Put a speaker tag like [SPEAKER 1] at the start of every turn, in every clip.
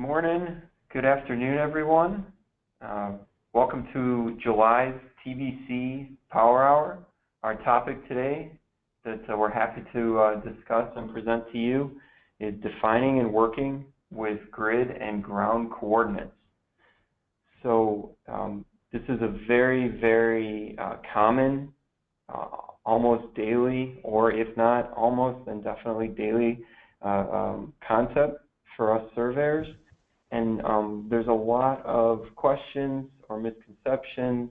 [SPEAKER 1] morning, good afternoon, everyone. Welcome to July's TBC Power Hour. Our topic today that we're happy to discuss and present to you is defining and working with grid and ground coordinates. So this is a very common, almost daily, or if not almost, then definitely daily concept for us surveyors. And there's a lot of questions or misconceptions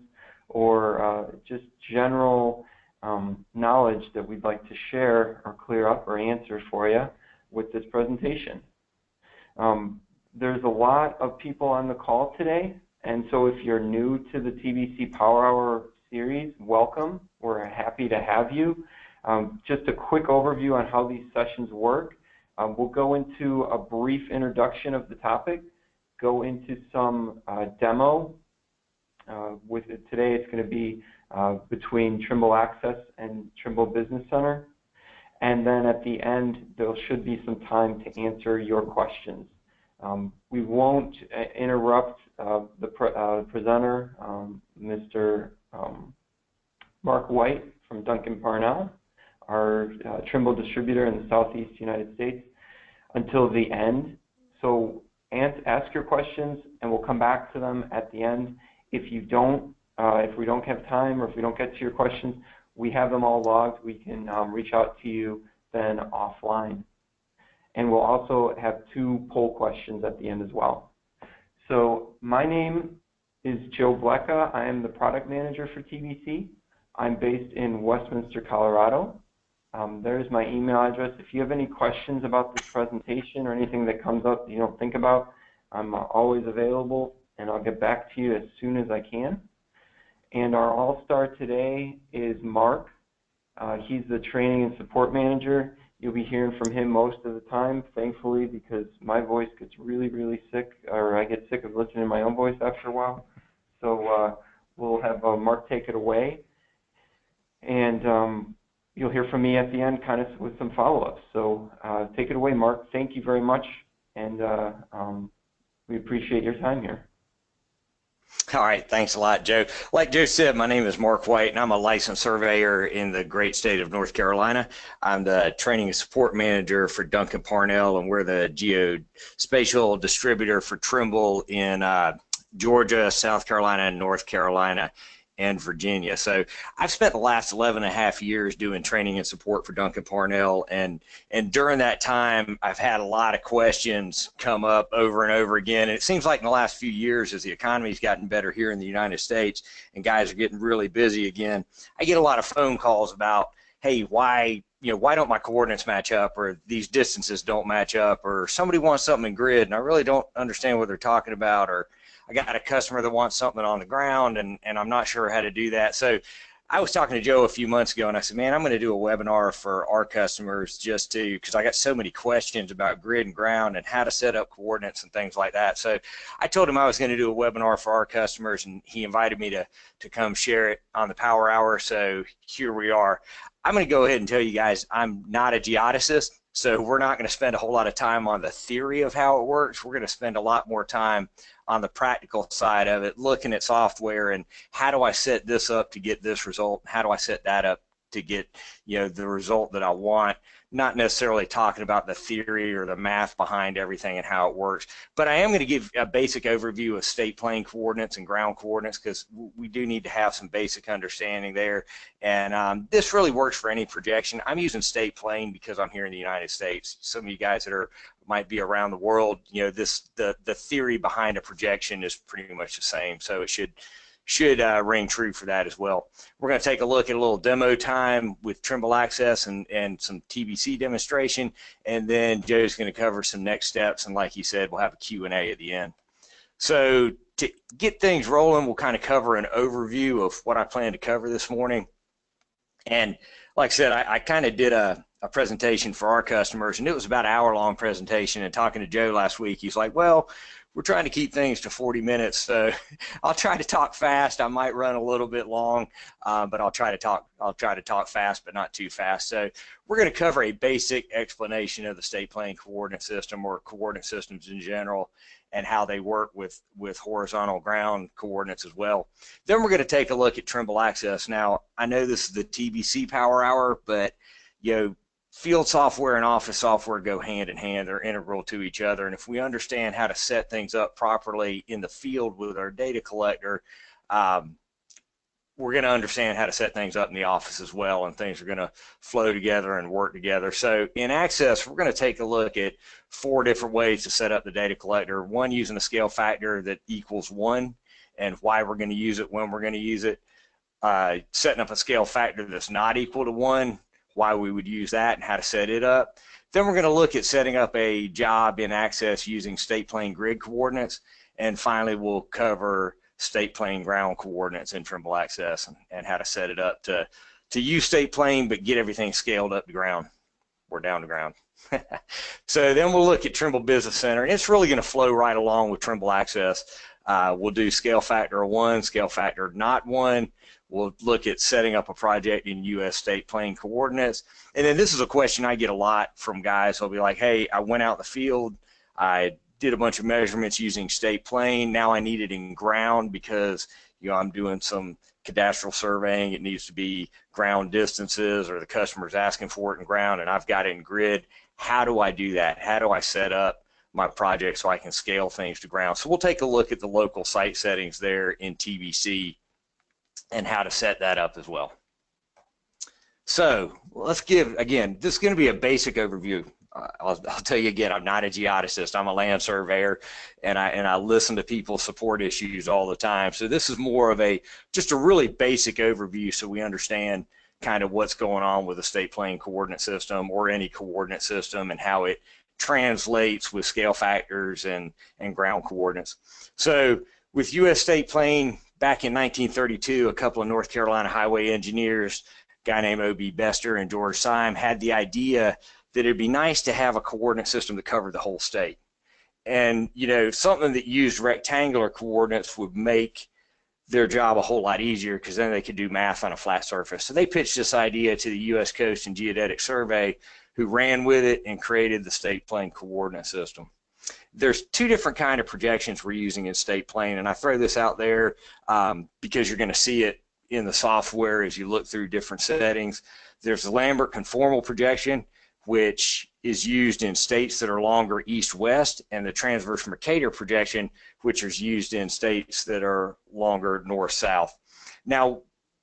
[SPEAKER 1] or just general knowledge that we'd like to share or clear up or answer for you with this presentation. There's a lot of people on the call today, and so if you're new to the TBC Power Hour series, welcome. We're happy to have you. Just a quick overview on how these sessions work. We'll go into a brief introduction of the topic, go into some demo. With it today, it's going to be between Trimble Access and Trimble Business Center. And then at the end, there should be some time to answer your questions. We won't interrupt the presenter, Mr. Mark White from Duncan Parnell, our Trimble distributor in the Southeast United States, until the end. So ask your questions, and we'll come back to them at the end. If you don't, if we don't have time, or if we don't get to your questions, we have them all logged. We can reach out to you then offline. And we'll also have 2 poll questions at the end as well. So my name is Joe Blecka. I am the product manager for TBC. I'm based in Westminster, Colorado. There's my email address. If you have any questions about this presentation or anything that comes up that you don't think about, I'm always available, and I'll get back to you as soon as I can. And our all-star today is Mark. He's the training and support manager. You'll be hearing from him most of the time, thankfully, because my voice gets really sick, or I get sick of listening to my own voice after a while. So we'll have Mark take it away. And you'll hear from me at the end kind of with some follow-ups. So take it away, Mark. Thank you very much, and we appreciate your time here.
[SPEAKER 2] All right, thanks a lot, Joe. Like Joe said, my name is Mark White, and I'm a licensed surveyor in the great state of North Carolina. I'm the training and support manager for Duncan Parnell, and we're the geospatial distributor for Trimble in Georgia, South Carolina, and North Carolina, and Virginia. So I've spent the last 11.5 years doing training and support for Duncan Parnell, and during that time I've had a lot of questions come up over and over again, and it seems like in the last few years, as the economy's gotten better here in the United States and guys are getting really busy again, I get a lot of phone calls about, hey, why don't my coordinates match up, or these distances don't match up, or somebody wants something in grid and I really don't understand what they're talking about, or I got a customer that wants something on the ground and I'm not sure how to do that. So I was talking to Joe a few months ago and I said, man, I'm going to do a webinar for our customers just to, because I got so many questions about grid and ground and how to set up coordinates and things like that. So I told him I was going to do a webinar for our customers, and he invited me to come share it on the Power Hour. So here we are. I'm going to go ahead and tell you guys I'm not a geodesist, so we're not going to spend a whole lot of time on the theory of how it works. We're going to spend a lot more time on the practical side of it, looking at software and how do I set this up to get this result, how do I set that up to get the result that I want. Not necessarily talking about the theory or the math behind everything and how it works, but I am going to give a basic overview of state plane coordinates and ground coordinates, because we do need to have some basic understanding there. And this really works for any projection. I'm using state plane because I'm here in the United States. Some of you guys that might be around the world, the theory behind a projection is pretty much the same, so it should ring true for that as well. We're going to take a look at a little demo time with Trimble Access and some TBC demonstration, and then Joe's going to cover some next steps, and like he said, we'll have a Q&A at the end. So to get things rolling, we'll kind of cover an overview of what I plan to cover this morning. And like I said, I kind of did a presentation for our customers, and it was about an hour-long presentation. And talking to Joe last week, he's like, well, we're trying to keep things to 40 minutes, so I'll try to talk fast. I might run a little bit long, but I'll try to talk fast, but not too fast. So we're going to cover a basic explanation of the state plane coordinate system, or coordinate systems in general, and how they work with horizontal ground coordinates as well. Then we're going to take a look at Trimble Access. Now, I know this is the TBC Power Hour, but field software and office software go hand in hand. They're integral to each other, and if we understand how to set things up properly in the field with our data collector, we're going to understand how to set things up in the office as well, and things are going to flow together and work together. So in Access, we're going to take a look at 4 different ways to set up the data collector. One, using a scale factor that equals 1, and why we're going to use it, when we're going to use it. Setting up a scale factor that's not equal to 1, why we would use that and how to set it up. Then we're going to look at setting up a job in Access using state plane grid coordinates, and finally we'll cover state plane ground coordinates in Trimble Access, and how to set it up to use state plane but get everything scaled up to ground or down to ground. So then we'll look at Trimble Business Center, and it's really going to flow right along with Trimble Access. We'll do scale factor of 1, scale factor not 1. We'll look at setting up a project in U.S. state plane coordinates. And then this is a question I get a lot from guys. They'll be like, hey, I went out in the field, I did a bunch of measurements using state plane. Now I need it in ground because I'm doing some cadastral surveying. It needs to be ground distances, or the customer's asking for it in ground, and I've got it in grid. How do I do that? How do I set up my project so I can scale things to ground? So we'll take a look at the local site settings there in TBC and how to set that up as well. So let's give, again, this is going to be a basic overview. I'll tell you again, I'm not a geodesist. I'm a land surveyor, and I listen to people's support issues all the time. So this is more of just a really basic overview, so we understand kind of what's going on with the state plane coordinate system, or any coordinate system, and how it translates with scale factors and ground coordinates. So with U.S. state plane, back in 1932, a couple of North Carolina highway engineers, a guy named O.B. Bester and George Syme, had the idea that it'd be nice to have a coordinate system that covered the whole state. And, something that used rectangular coordinates would make their job a whole lot easier, because then they could do math on a flat surface. So they pitched this idea to the U.S. Coast and Geodetic Survey, who ran with it and created the state plane coordinate system. There's 2 different kind of projections we're using in state plane, and I throw this out there because you're going to see it in the software as you look through different settings. There's the Lambert conformal projection, which is used in states that are longer east-west, and the transverse Mercator projection, which is used in states that are longer north-south. Now,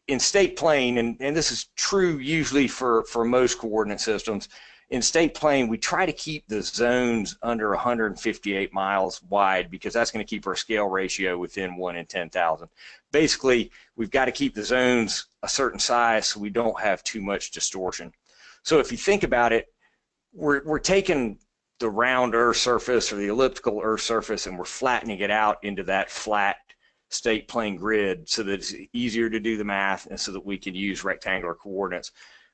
[SPEAKER 2] in state plane, and this is true usually for most coordinate systems, in state plane, we try to keep the zones under 158 miles wide, because that's going to keep our scale ratio within 1 in 10,000. Basically, we've got to keep the zones a certain size so we don't have too much distortion. So if you think about it, we're taking the round Earth surface or the elliptical Earth surface, and we're flattening it out into that flat state plane grid so that it's easier to do the math, and so that we can use rectangular coordinates.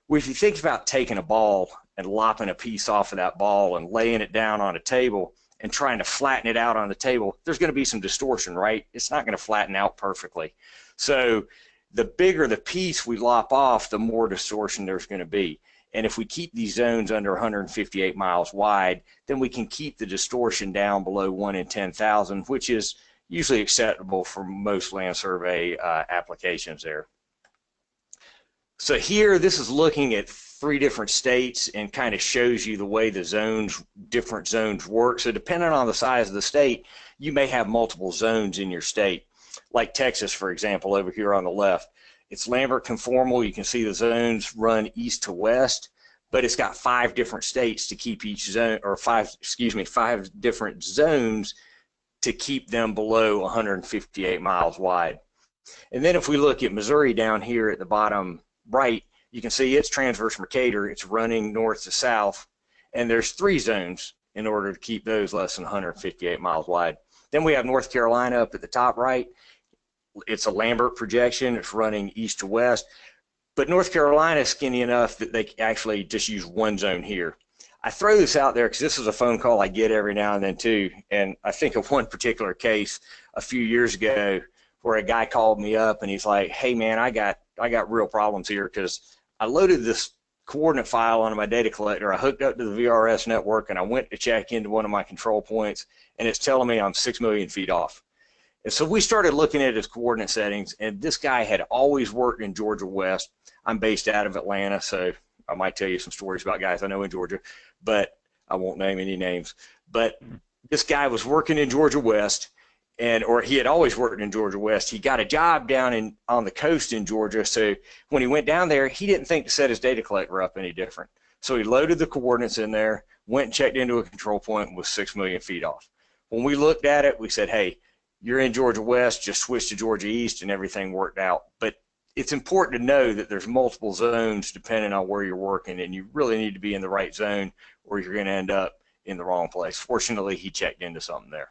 [SPEAKER 2] Well, if you think about taking a ball and lopping a piece off of that ball and laying it down on a table and trying to flatten it out on the table, there's going to be some distortion, right? It's not going to flatten out perfectly. So the bigger the piece we lop off, the more distortion there's going to be. And if we keep these zones under 158 miles wide, then we can keep the distortion down below 1 in 10,000, which is usually acceptable for most land survey applications there. So here, this is looking at 3 different states, and kind of shows you the way the different zones work. So depending on the size of the state, you may have multiple zones in your state. Like Texas, for example, over here on the left. It's Lambert conformal. You can see the zones run east to west, but it's got 5 different states to keep each zone, or 5 different zones to keep them below 158 miles wide. And then if we look at Missouri down here at the bottom right, you can see it's transverse Mercator. It's running north to south, and there's 3 zones in order to keep those less than 158 miles wide. Then we have North Carolina up at the top right. It's a Lambert projection. It's running east to west, but North Carolina is skinny enough that they actually just use 1 zone here. I throw this out there because this is a phone call I get every now and then too. And I think of one particular case a few years ago where a guy called me up and he's like, "Hey man, I got real problems here because I loaded this coordinate file onto my data collector. I hooked up to the VRS network and I went to check into one of my control points and it's telling me I'm 6 million feet off." And so we started looking at his coordinate settings, and this guy had always worked in Georgia West. I'm based out of Atlanta, so I might tell you some stories about guys I know in Georgia, but I won't name any names. But this guy was working in Georgia West, or he had always worked in Georgia West. He got a job down on the coast in Georgia, so when he went down there, he didn't think to set his data collector up any different. So he loaded the coordinates in there, went and checked into a control point, and was 6 million feet off. When we looked at it, we said, "Hey, you're in Georgia West, just switch to Georgia East," and everything worked out. But it's important to know that there's multiple zones depending on where you're working, and you really need to be in the right zone or you're going to end up in the wrong place. Fortunately, he checked into something there.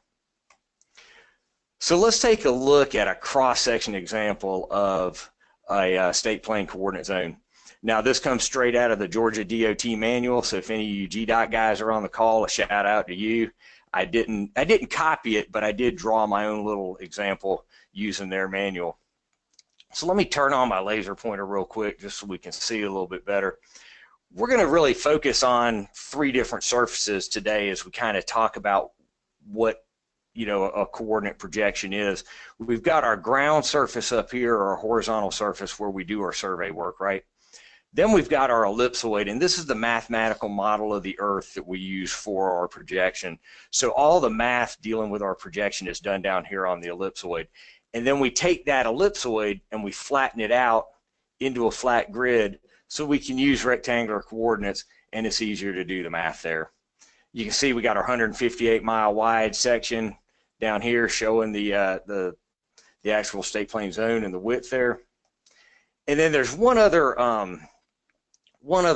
[SPEAKER 2] So let's take a look at a cross-section example of a state plane coordinate zone. Now, this comes straight out of the Georgia DOT manual, so if any of you GDOT guys are on the call, a shout out to you. I didn't copy it, but I did draw my own little example using their manual. So let me turn on my laser pointer real quick just so we can see a little bit better. We're going to really focus on 3 different surfaces today as we kind of talk about what a coordinate projection is. We've got our ground surface up here, or our horizontal surface where we do our survey work, right? Then we've got our ellipsoid, and this is the mathematical model of the Earth that we use for our projection. So all the math dealing with our projection is done down here on the ellipsoid. And then we take that ellipsoid and we flatten it out into a flat grid so we can use rectangular coordinates, and it's easier to do the math there. You can see we got our 158-mile wide section down here showing the actual state plane zone and the width there. And then there's one other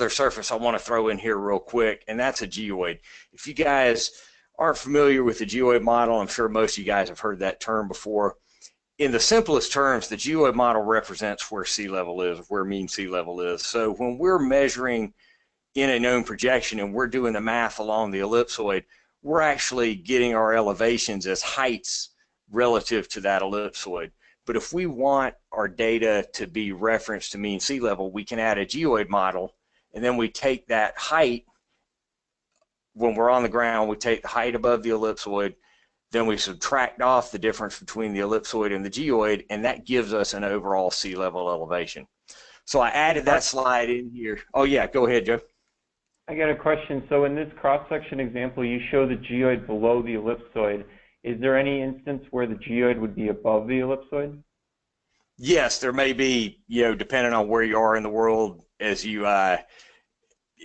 [SPEAKER 2] surface I want to throw in here real quick, and that's a geoid. If you guys aren't familiar with the geoid model, I'm sure most of you guys have heard that term before. In the simplest terms, the geoid model represents where sea level is, where mean sea level is. So when we're measuring in a known projection and we're doing the math along the ellipsoid, we're actually getting our elevations as heights relative to that ellipsoid. But if we want our data to be referenced to mean sea level, we can add a geoid model, and then we take that height, when we're on the ground, we take the height above the ellipsoid, then we subtract off the difference between the ellipsoid and the geoid, and that gives us an overall sea level elevation. So I added that slide in here. Oh yeah, go ahead, Joe.
[SPEAKER 1] I got a question. So in this cross-section example, you show the geoid below the ellipsoid. Is there any instance where the geoid would be above the ellipsoid?
[SPEAKER 2] Yes, there may be, depending on where you are in the world, as you,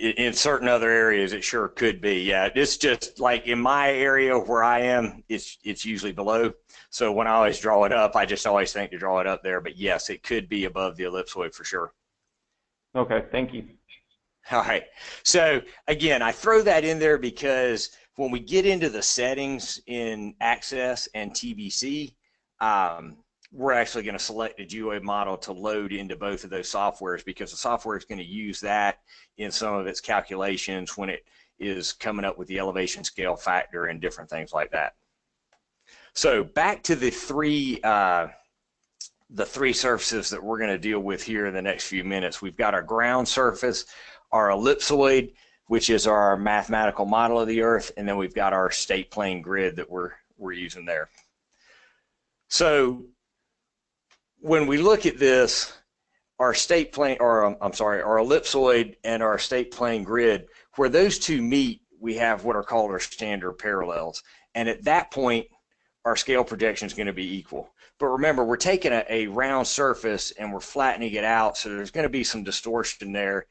[SPEAKER 2] in certain other areas, it sure could be. Yeah, it's just like in my area where I am, it's usually below. So when I always draw it up, I just always think to draw it up there. But yes, it could be above the ellipsoid for sure.
[SPEAKER 1] Okay, thank you.
[SPEAKER 2] All right. So again, I throw that in there because when we get into the settings in Access and TBC, we're actually going to select a geoid model to load into both of those softwares, because the software is going to use that in some of its calculations when it is coming up with the elevation scale factor and different things like that. So back to the three surfaces that we're going to deal with here in the next few minutes. We've got our ground surface, our ellipsoid, which is our mathematical model of the Earth, and then we've got our state plane grid that we're using there. So when we look at this, our state plane, or I'm sorry, our ellipsoid and our state plane grid, where those two meet, we have what are called our standard parallels. And at that point, our scale projection is going to be equal. But remember, we're taking a round surface and we're flattening it out, so there's going to be some distortion there.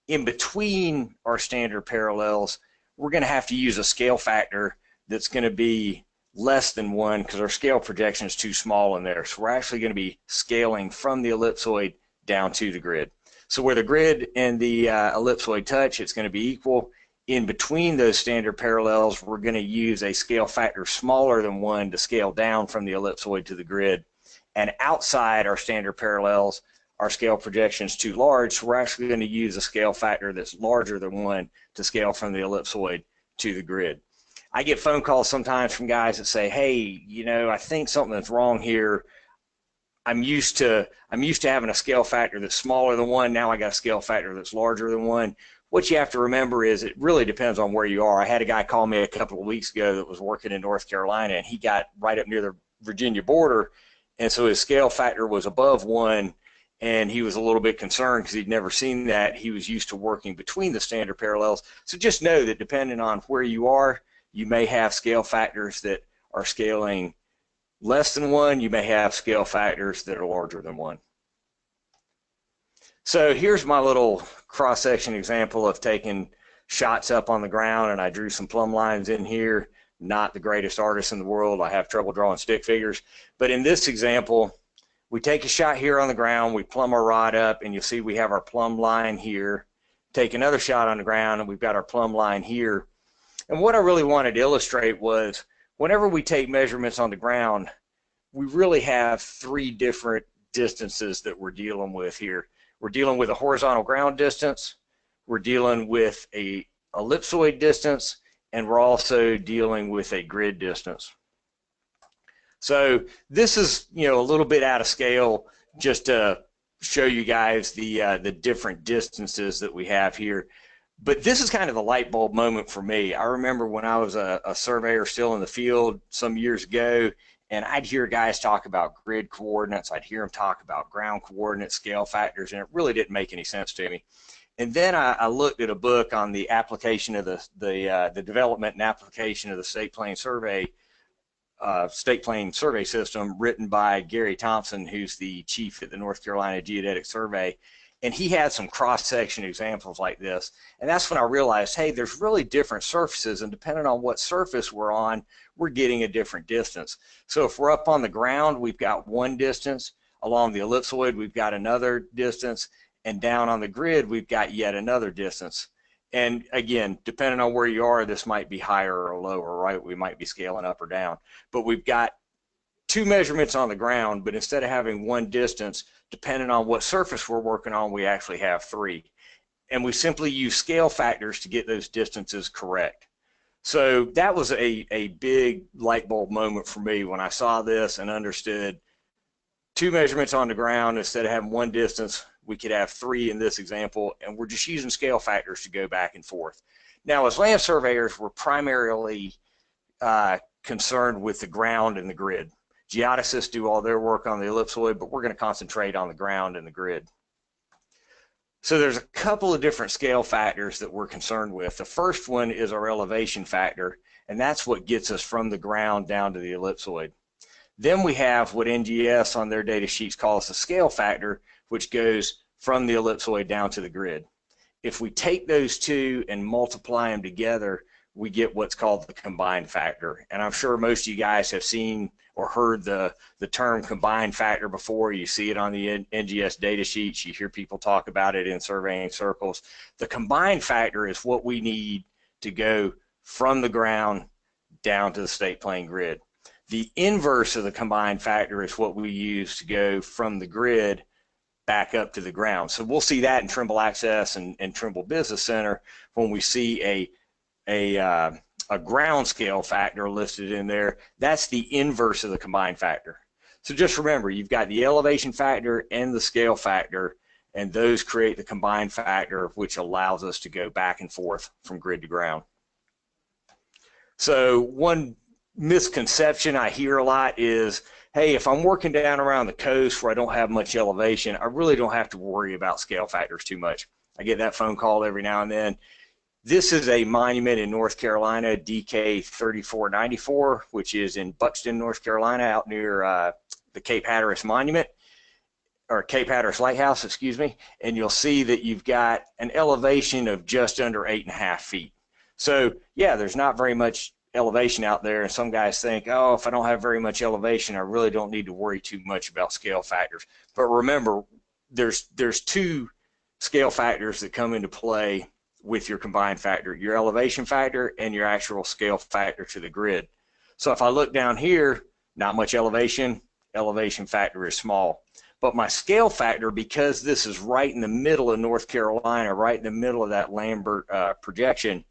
[SPEAKER 2] In between our standard parallels, we're going to have to use a scale factor that's going to be less than 1 because our scale projection is too small in there. So we're actually going to be scaling from the ellipsoid down to the grid. So where the grid and the ellipsoid touch, it's going to be equal. In between those standard parallels, we're going to use a scale factor smaller than 1 to scale down from the ellipsoid to the grid. And outside our standard parallels, our scale projection is too large, so we're actually going to use a scale factor that's larger than 1 to scale from the ellipsoid to the grid. I get phone calls sometimes from guys that say, hey, you know, I think something's wrong here. I'm used to having a scale factor that's smaller than 1. Now I got a scale factor that's larger than 1. What you have to remember is it really depends on where you are. I had a guy call me a couple of weeks ago that was working in North Carolina, and he got right up near the Virginia border, and so his scale factor was above 1, and he was a little bit concerned because he'd never seen that. He was used to working between the standard parallels. So just know that depending on where you are, you may have scale factors that are scaling less than 1. You may have scale factors that are larger than 1. So here's my little cross-section example of taking shots up on the ground, and I drew some plumb lines in here. Not the greatest artist in the world. I have trouble drawing stick figures. But in this example, we take a shot here on the ground, we plumb our rod up, and you'll see we have our plumb line here. Take another shot on the ground, and we've got our plumb line here. And what I really wanted to illustrate was whenever we take measurements on the ground, we really have 3 different distances that we're dealing with here. We're dealing with a horizontal ground distance, we're dealing with a ellipsoid distance, and we're also dealing with a grid distance. So this is, you know, a little bit out of scale just to show you guys the different distances that we have here. But this is kind of the light bulb moment for me. I remember when I was a surveyor still in the field some years ago, and I'd hear guys talk about grid coordinates. I'd hear them talk about ground coordinates, scale factors, and it really didn't make any sense to me. And then I looked at a book on the application of the development and application of the state plane survey system, written by Gary Thompson, who's the chief at the North Carolina Geodetic Survey. And he had some cross-section examples like this. And that's when I realized, hey, there's really different surfaces, and depending on what surface we're on, we're getting a different distance. So if we're up on the ground, we've got 1 distance. Along the ellipsoid, we've got another distance. And down on the grid, we've got yet another distance. And again, depending on where you are, this might be higher or lower, right? We might be scaling up or down. But we've got 2 measurements on the ground, but instead of having 1 distance, depending on what surface we're working on, we actually have 3. And we simply use scale factors to get those distances correct. So that was a big light bulb moment for me when I saw this and understood 2 measurements on the ground. Instead of having 1 distance, we could have 3 in this example, and we're just using scale factors to go back and forth. Now, as land surveyors, we're primarily concerned with the ground and the grid. Geodesists do all their work on the ellipsoid, but we're going to concentrate on the ground and the grid. So there's a couple of different scale factors that we're concerned with. The first one is our elevation factor, and that's what gets us from the ground down to the ellipsoid. Then we have what NGS on their data sheets calls the scale factor, which goes from the ellipsoid down to the grid. If we take those 2 and multiply them together, we get what's called the combined factor. And I'm sure most of you guys have seen or heard the term combined factor before. You see it on the NGS data sheets. You hear people talk about it in surveying circles. The combined factor is what we need to go from the ground down to the state plane grid. The inverse of the combined factor is what we use to go from the grid back up to the ground. So we'll see that in Trimble Access and Trimble Business Center when we see a ground scale factor listed in there. That's the inverse of the combined factor. So just remember, you've got the elevation factor and the scale factor, and those create the combined factor, which allows us to go back and forth from grid to ground. So one misconception I hear a lot is, hey, if I'm working down around the coast where I don't have much elevation, I really don't have to worry about scale factors too much. I get that phone call every now and then. This is a monument in North Carolina, DK 3494, which is in Buxton, North Carolina, out near the Cape Hatteras Monument, or Cape Hatteras Lighthouse, excuse me, and you'll see that you've got an elevation of just under 8.5 feet. So yeah, there's not very much elevation out there, and some guys think, oh, if I don't have very much elevation, I really don't need to worry too much about scale factors. But remember, there's 2 scale factors that come into play with your combined factor: your elevation factor and your actual scale factor to the grid. So if I look down here, not much elevation, elevation factor is small. But my scale factor, because this is right in the middle of North Carolina, right in the middle of that Lambert projection,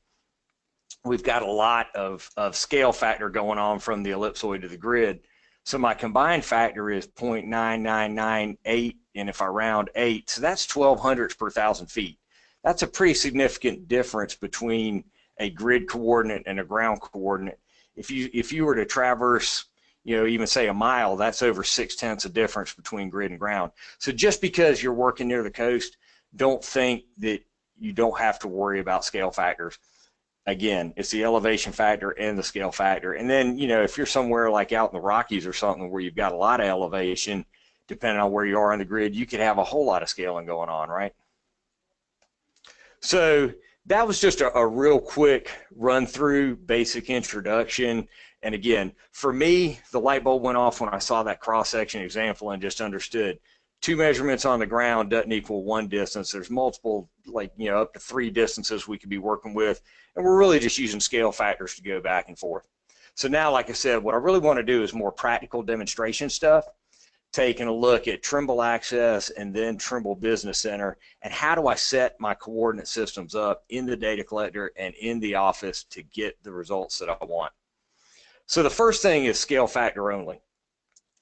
[SPEAKER 2] we've got a lot of scale factor going on from the ellipsoid to the grid. So my combined factor is 0.9998, and if I round 8, so that's 12 hundredths per 1,000 feet. That's a pretty significant difference between a grid coordinate and a ground coordinate. If you were to traverse, even say a mile, that's over 0.6 of difference between grid and ground. So just because you're working near the coast, don't think that you don't have to worry about scale factors. Again, it's the elevation factor and the scale factor. And then, if you're somewhere like out in the Rockies or something where you've got a lot of elevation, depending on where you are on the grid, you could have a whole lot of scaling going on, right? So that was just a real quick run through, basic introduction. And again, for me, the light bulb went off when I saw that cross-section example and just understood 2 measurements on the ground doesn't equal 1 distance. There's multiple, up to 3 distances we could be working with, and we're really just using scale factors to go back and forth. So now, like I said, what I really want to do is more practical demonstration stuff, taking a look at Trimble Access and then Trimble Business Center, and how do I set my coordinate systems up in the data collector and in the office to get the results that I want. So the first thing is scale factor only,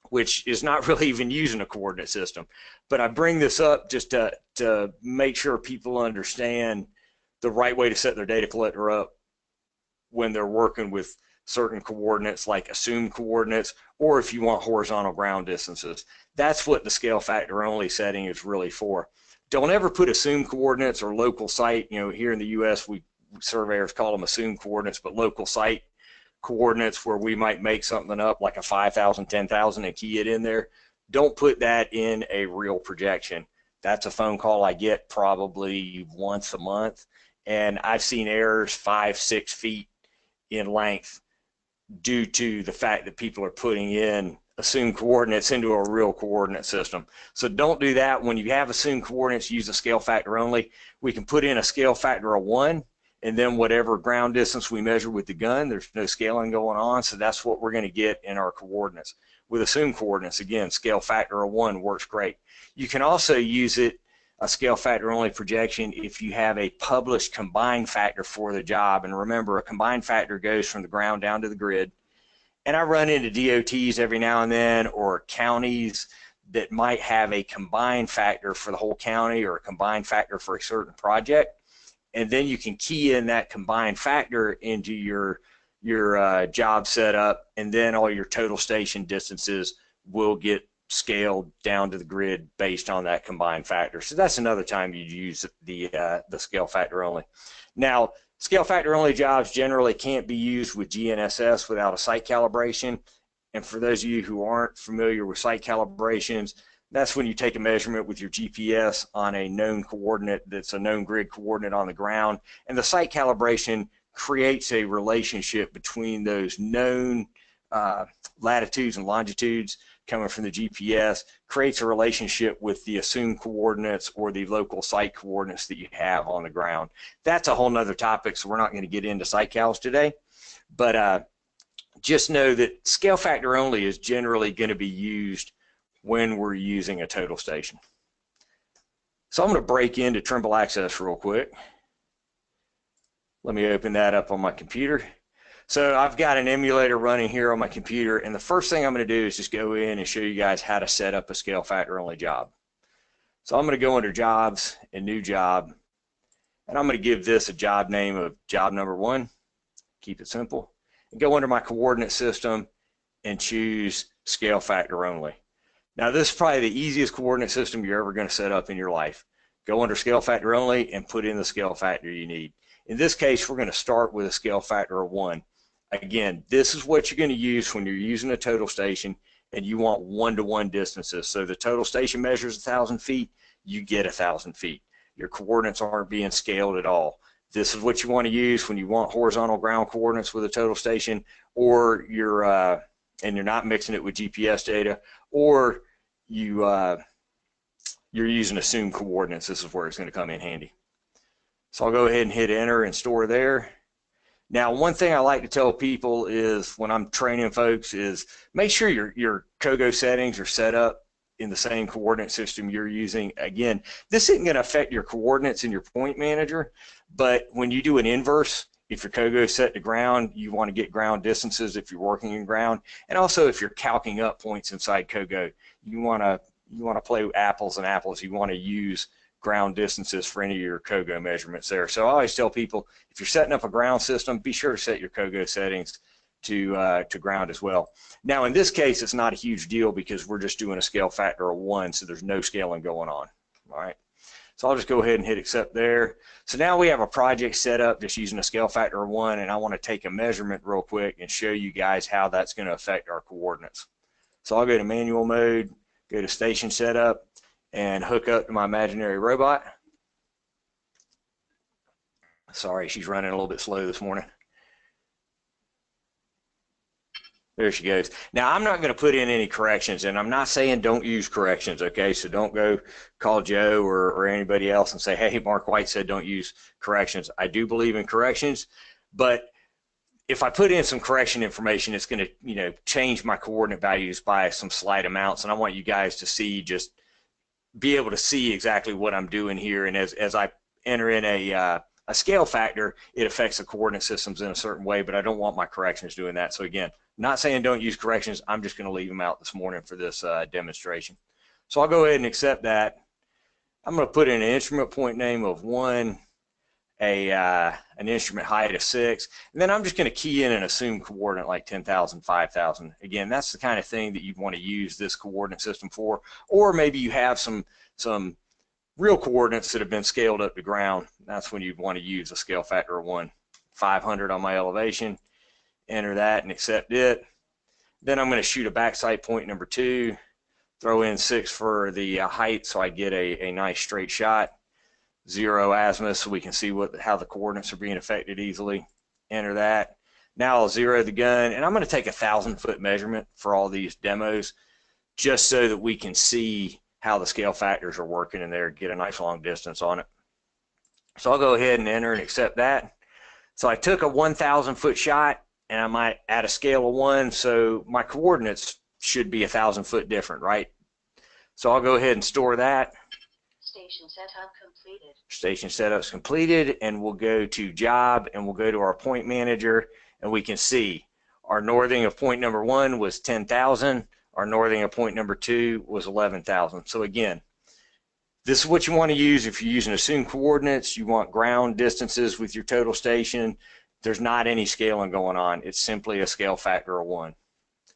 [SPEAKER 2] which is not really even using a coordinate system. But I bring this up just to make sure people understand the right way to set their data collector up when they're working with certain coordinates, like assumed coordinates, or if you want horizontal ground distances. That's what the scale factor only setting is really for. Don't ever put assumed coordinates or local site. Here in the US, surveyors call them assumed coordinates, but local site coordinates, where we might make something up like a 5,000, 10,000 and key it in there. Don't put that in a real projection. That's a phone call I get probably once a month, and I've seen errors 5, 6 feet in length due to the fact that people are putting in assumed coordinates into a real coordinate system. So don't do that. When you have assumed coordinates, use a scale factor only. We can put in a scale factor of 1, and then whatever ground distance we measure with the gun, there's no scaling going on, so that's what we're going to get in our coordinates. With assumed coordinates, again, scale factor of 1 works great. You can also use it, a scale factor only projection, if you have a published combined factor for the job. And remember, a combined factor goes from the ground down to the grid. And I run into DOTs every now and then, or counties that might have a combined factor for the whole county or a combined factor for a certain project. And then you can key in that combined factor into your job setup, and then all your total station distances will get scaled down to the grid based on that combined factor. So that's another time you use the scale factor only. Now, scale factor only jobs generally can't be used with GNSS without a site calibration. And for those of you who aren't familiar with site calibrations, that's when you take a measurement with your GPS on a known coordinate that's a known grid coordinate on the ground, and the site calibration creates a relationship between those known latitudes and longitudes coming from the GPS, creates a relationship with the assumed coordinates or the local site coordinates that you have on the ground. That's a whole nother topic, so we're not going to get into site cals today, but just know that scale factor only is generally going to be used when we're using a total station. So I'm going to break into Trimble Access real quick. Let me open that up on my computer. So I've got an emulator running here on my computer, and the first thing I'm going to do is just go in and show you guys how to set up a scale factor only job. So I'm going to go under Jobs and New Job, and I'm going to give this a job name of job number 1, keep it simple, and go under my coordinate system and choose scale factor only. Now, this is probably the easiest coordinate system you're ever going to set up in your life. Go under scale factor only and put in the scale factor you need. In this case, we're going to start with a scale factor of 1. Again, this is what you're going to use when you're using a total station and you want 1-to-1 distances. So the total station measures 1,000 feet, you get 1,000 feet. Your coordinates aren't being scaled at all. This is what you want to use when you want horizontal ground coordinates with a total station, or you're not mixing it with GPS data, or you're using assumed coordinates. This is where it's going to come in handy. So I'll go ahead and hit enter and store there. Now, one thing I like to tell people is when I'm training folks is make sure your COGO settings are set up in the same coordinate system you're using. Again, this isn't going to affect your coordinates in your point manager, but when you do an inverse, if your COGO is set to ground, you want to get ground distances if you're working in ground, and also if you're calcing up points inside COGO, you want to play with apples and apples. You want to use ground distances for any of your COGO measurements there. So I always tell people, if you're setting up a ground system, be sure to set your COGO settings to ground as well. Now in this case, it's not a huge deal because we're just doing a scale factor of 1, so there's no scaling going on. All right. So I'll just go ahead and hit accept there. So now we have a project set up just using a scale factor of 1, and I want to take a measurement real quick and show you guys how that's going to affect our coordinates. So I'll go to manual mode, go to station setup, and hook up to my imaginary robot. Sorry, she's running a little bit slow this morning. There she goes. Now, I'm not going to put in any corrections, and I'm not saying don't use corrections, okay? So don't go call Joe or anybody else and say, hey, Mark White said don't use corrections. I do believe in corrections, but if I put in some correction information, it's going to, change my coordinate values by some slight amounts, and I want you guys to see, just be able to see exactly what I'm doing here. And as I enter in a scale factor, it affects the coordinate systems in a certain way, but I don't want my corrections doing that. So again, not saying don't use corrections. I'm just going to leave them out this morning for this demonstration. So I'll go ahead and accept that. I'm going to put in an instrument point name of 1, an instrument height of 6, and then I'm just going to key in an assumed coordinate like 10,000, 5,000. Again, that's the kind of thing that you'd want to use this coordinate system for, or maybe you have some real coordinates that have been scaled up to ground. That's when you'd want to use a scale factor of 1. 500 on my elevation. Enter that and accept it. Then I'm going to shoot a backside point number 2, throw in 6 for the height so I get a nice straight shot. 0 azimuth so we can see how the coordinates are being affected easily. Enter that. Now I'll zero the gun, and I'm going to take a 1,000-foot measurement for all these demos just so that we can see how the scale factors are working in there, get a nice long distance on it. So I'll go ahead and enter and accept that. So I took a 1,000-foot shot, and I might add a scale of 1, so my coordinates should be 1,000 foot different, right? So I'll go ahead and store that.
[SPEAKER 3] Station setup completed.
[SPEAKER 2] Station setup's completed, and we'll go to job, and we'll go to our point manager, and we can see our northing of point number 1 was 10,000. Our northing of point number 2 was 11,000. So again, this is what you want to use if you're using assumed coordinates. You want ground distances with your total station. There's not any scaling going on. It's simply a scale factor of 1.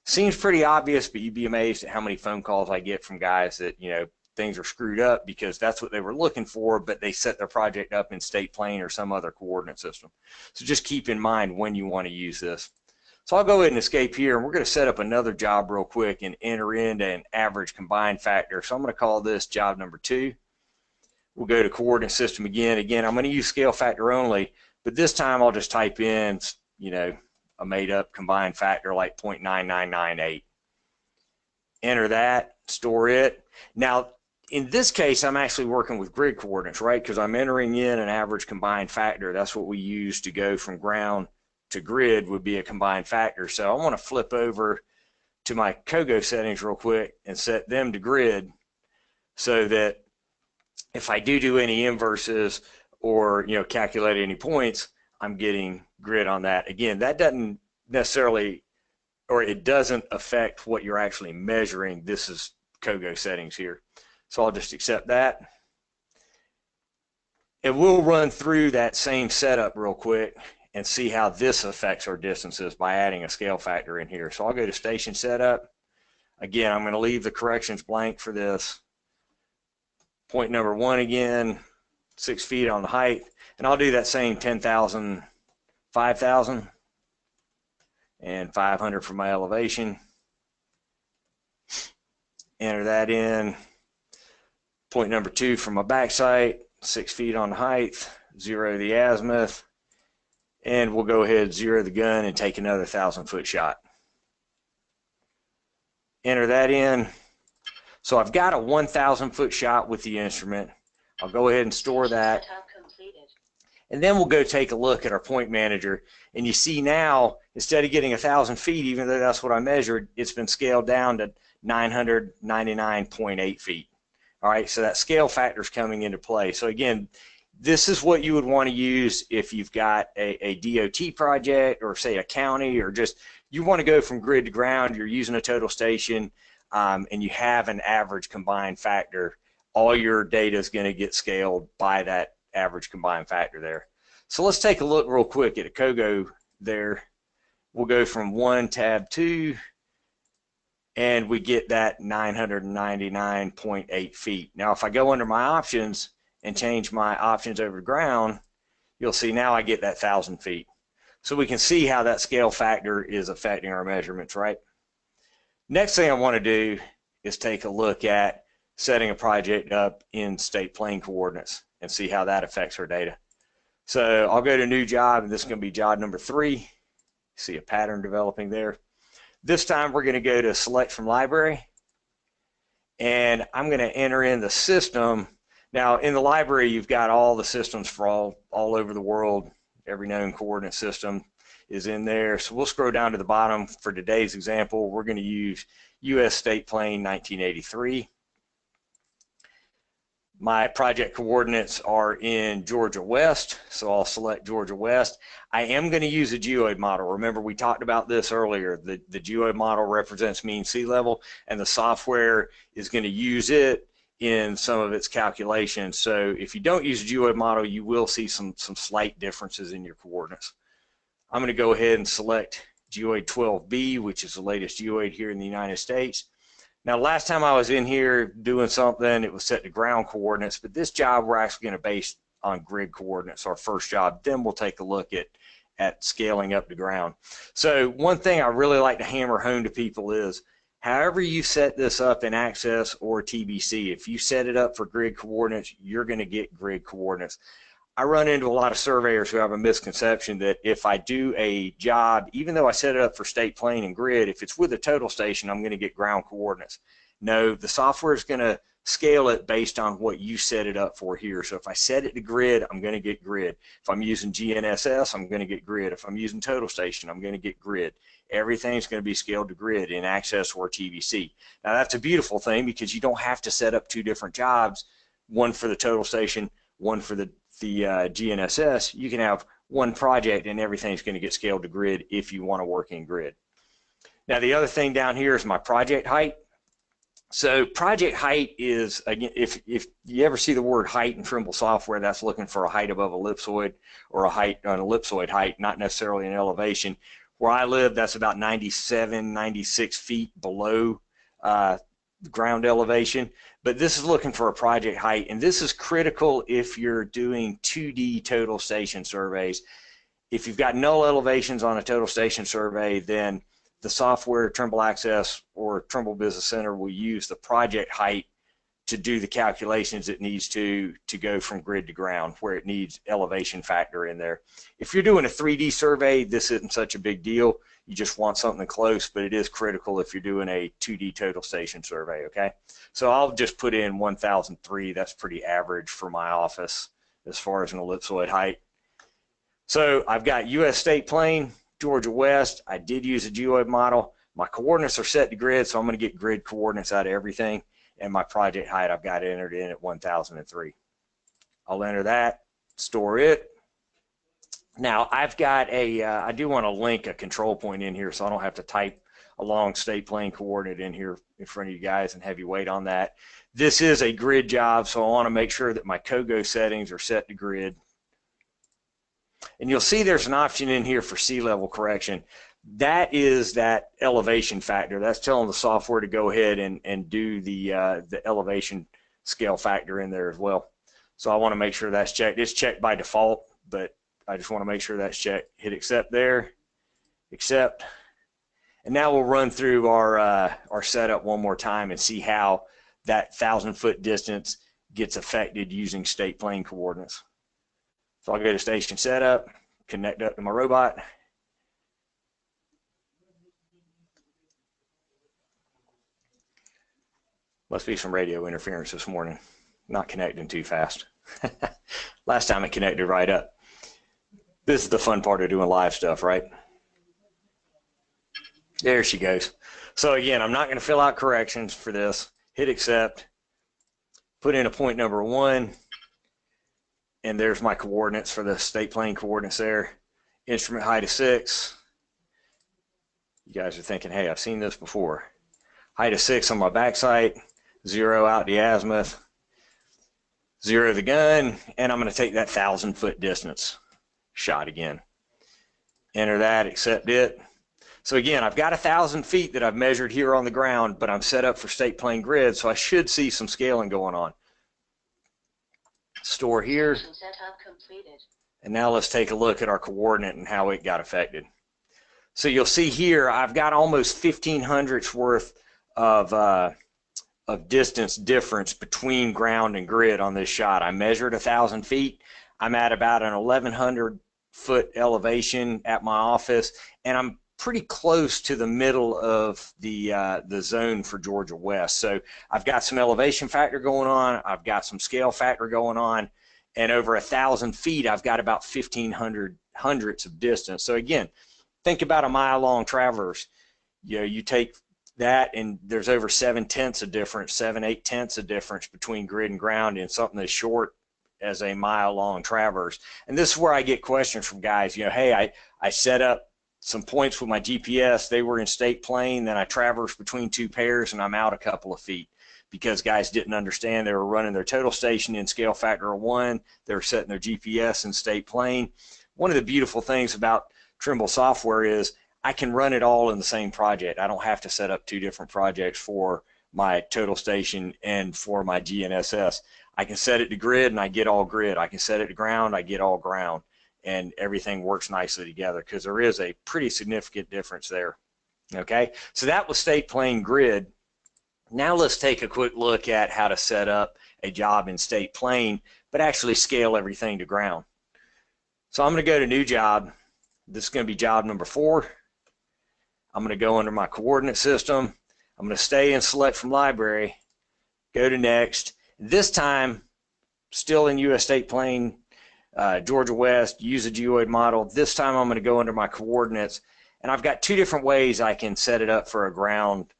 [SPEAKER 2] Seems pretty obvious, but you'd be amazed at how many phone calls I get from guys that, things are screwed up because that's what they were looking for, but they set their project up in state plane or some other coordinate system. So just keep in mind when you want to use this. So I'll go ahead and escape here, and we're going to set up another job real quick and enter into an average combined factor. So I'm going to call this job number 2. We'll go to coordinate system again. Again, I'm going to use scale factor only, but this time I'll just type in, a made-up combined factor like 0.9998. Enter that, store it. Now, in this case, I'm actually working with grid coordinates, right? Because I'm entering in an average combined factor. That's what we use to go from ground to grid, would be a combined factor. So I want to flip over to my COGO settings real quick and set them to grid so that if I do any inverses or calculate any points, I'm getting grid on that. Again, that doesn't necessarily, or it doesn't affect what you're actually measuring. This is COGO settings here. So I'll just accept that. And we'll run through that same setup real quick and see how this affects our distances by adding a scale factor in here. So I'll go to station setup. Again, I'm going to leave the corrections blank for this. Point number 1 again, 6 feet on the height. And I'll do that same 10,000, 5,000, and 500 for my elevation. Enter that in. Point number 2 for my back sight, 6 feet on the height, 0 the azimuth, and we'll go ahead, 0 the gun, and take another 1,000-foot shot. Enter that in. So I've got a 1,000-foot shot with the instrument. I'll go ahead and store that. And then we'll go take a look at our point manager, and you see now, instead of getting 1,000 feet, even though that's what I measured, it's been scaled down to 999.8 feet. All right, so that scale factor is coming into play. So again, this is what you would want to use if you've got a DOT project, or say a county, or just you want to go from grid to ground, you're using a total station, and you have an average combined factor. All your data is going to get scaled by that average combined factor there. So let's take a look real quick at a COGO there. We'll go from 1 tab 2, and we get that 999.8 feet. Now, if I go under my options and change my options over to ground, you'll see now I get that 1,000 feet. So we can see how that scale factor is affecting our measurements, right? Next thing I want to do is take a look at setting a project up in state plane coordinates and see how that affects our data. So I'll go to new job, and this is going to be job number 3. See a pattern developing there. This time we're going to go to select from library, and I'm going to enter in the system. Now in the library you've got all the systems for all over the world. Every known coordinate system is in there. So we'll scroll down to the bottom. For today's example, we're going to use US State Plane 1983. My project coordinates are in Georgia West, so I'll select Georgia West. I am going to use a geoid model. Remember, we talked about this earlier. The geoid model represents mean sea level, and the software is going to use it in some of its calculations. So if you don't use a geoid model, you will see some slight differences in your coordinates. I'm going to go ahead and select geoid 12B, which is the latest geoid here in the United States. Now, last time I was in here doing something, it was set to ground coordinates, but this job we're actually going to base on grid coordinates, our first job. Then we'll take a look at scaling up to ground. So one thing I really like to hammer home to people is, however you set this up in Access or TBC, if you set it up for grid coordinates, you're going to get grid coordinates. I run into a lot of surveyors who have a misconception that if I do a job, even though I set it up for state plane and grid, if it's with a total station, I'm going to get ground coordinates. No, the software is going to scale it based on what you set it up for here. So if I set it to grid, I'm going to get grid. If I'm using GNSS, I'm going to get grid. If I'm using total station, I'm going to get grid. Everything's going to be scaled to grid in Access or TBC. Now that's a beautiful thing, because you don't have to set up 2 different jobs, one for the total station, one for the GNSS. You can have one project and everything's going to get scaled to grid if you want to work in grid. Now the other thing down here is my project height. So project height is, again, if you ever see the word height in Trimble software, that's looking for a height above ellipsoid, or a height, an ellipsoid height, not necessarily an elevation. Where I live, that's about 97, 96 feet below ground elevation. But this is looking for a project height, and this is critical if you're doing 2D total station surveys. If you've got null elevations on a total station survey, then the software, Trimble Access or Trimble Business Center, will use the project height to do the calculations it needs to go from grid to ground, where it needs elevation factor in there. If you're doing a 3D survey, this isn't such a big deal. You just want something close, but it is critical if you're doing a 2D total station survey, okay? So I'll just put in 1003. That's pretty average for my office as far as an ellipsoid height. So I've got US State Plane, Georgia West. I did use a geoid model. My coordinates are set to grid, so I'm going to get grid coordinates out of everything. And my project height, I've got entered in at 1003. I'll enter that, store it. Now I've got I do want to link a control point in here, so I don't have to type a long state plane coordinate in here in front of you guys and have you wait on that. This is a grid job, so I want to make sure that my COGO settings are set to grid. And you'll see there's an option in here for sea level correction. That is that elevation factor. That's telling the software to go ahead and do the elevation scale factor in there as well. So I want to make sure that's checked. It's checked by default, but I just want to make sure that's checked. Hit accept there, accept. And now we'll run through our setup one more time and see how that 1,000-foot distance gets affected using state plane coordinates. So I'll go to station setup, connect up to my robot. Must be some radio interference this morning. Not connecting too fast. Last time it connected right up. This is the fun part of doing live stuff, right? There she goes. So again, I'm not going to fill out corrections for this. Hit accept, put in a point number 1, and there's my coordinates for the state plane coordinates there. Instrument height of 6. You guys are thinking, hey, I've seen this before. Height of 6 on my back sight, 0 out the azimuth, 0 the gun, and I'm going to take that 1,000-foot distance shot again. Enter that, accept it. So again, I've got 1,000 feet that I've measured here on the ground, but I'm set up for state plane grid, so I should see some scaling going on. Store here.
[SPEAKER 3] Station setup completed.
[SPEAKER 2] And now let's take a look at our coordinate and how it got affected. So you'll see here, I've got almost 1,500ths worth of distance difference between ground and grid on this shot. I measured 1,000 feet. I'm at about an 1,100-foot elevation at my office, and I'm pretty close to the middle of the zone for Georgia West. So I've got some elevation factor going on, I've got some scale factor going on, and over 1,000 feet, I've got about 1,500 hundredths of distance. So again, think about a mile-long traverse. You know, you take that, and there's over 7/10 of difference, 7/8 of difference between grid and ground in something as short as a mile-long traverse. And this is where I get questions from guys. You know, hey, I set up some points with my GPS, they were in state plane, then I traversed between 2 pairs and I'm out a couple of feet because guys didn't understand. They were running their total station in scale factor of 1, they were setting their GPS in state plane. One of the beautiful things about Trimble software is I can run it all in the same project. I don't have to set up 2 different projects for my total station and for my GNSS. I can set it to grid and I get all grid. I can set it to ground, I get all ground. And everything works nicely together because there is a pretty significant difference there. Okay, so that was state plane grid. Now let's take a quick look at how to set up a job in state plane, but actually scale everything to ground. So I'm going to go to new job. This is going to be job number 4. I'm going to go under my coordinate system. I'm going to stay and select from library, go to next. This time, still in US state plane, Georgia West, use a geoid model. This time I'm going to go under my coordinates, and I've got 2 different ways I can set it up for a ground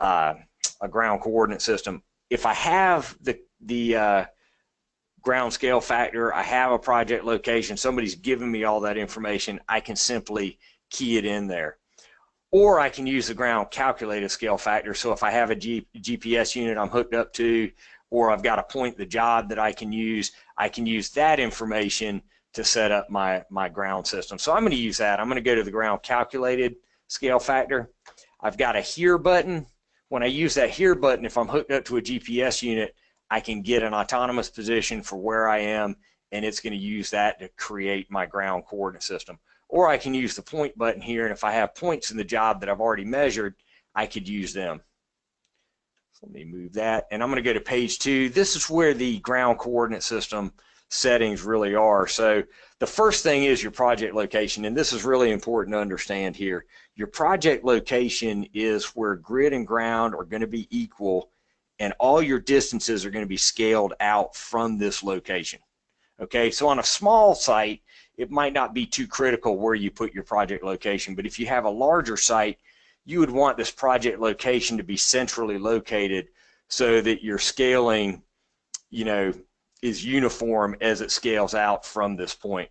[SPEAKER 2] coordinate system. If I have the ground scale factor, I have a project location, somebody's given me all that information, I can simply key it in there. Or I can use the ground calculated scale factor. So if I have a GPS unit I'm hooked up to, or I've got a point the job that I can use that information to set up my ground system. So I'm going to use that. I'm going to go to the ground calculated scale factor. I've got a here button. When I use that here button, if I'm hooked up to a GPS unit, I can get an autonomous position for where I am, and it's going to use that to create my ground coordinate system. Or I can use the point button here, and if I have points in the job that I've already measured, I could use them. Let me move that, and I'm going to go to page 2. This is where the ground coordinate system settings really are. So the first thing is your project location, and this is really important to understand here. Your project location is where grid and ground are going to be equal, and all your distances are going to be scaled out from this location. Okay, so on a small site, it might not be too critical where you put your project location, but if you have a larger site, you would want this project location to be centrally located so that your scaling, you know, is uniform as it scales out from this point.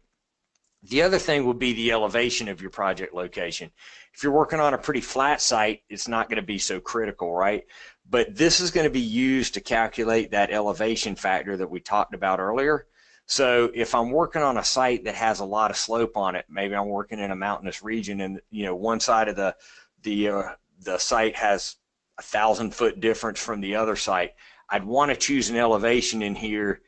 [SPEAKER 2] The other thing would be the elevation of your project location. If you're working on a pretty flat site, it's not going to be so critical, right? But this is going to be used to calculate that elevation factor that we talked about earlier. So if I'm working on a site that has a lot of slope on it, maybe I'm working in a mountainous region, and you know, one side of the site has 1,000-foot difference from the other site, I'd want to choose an elevation in here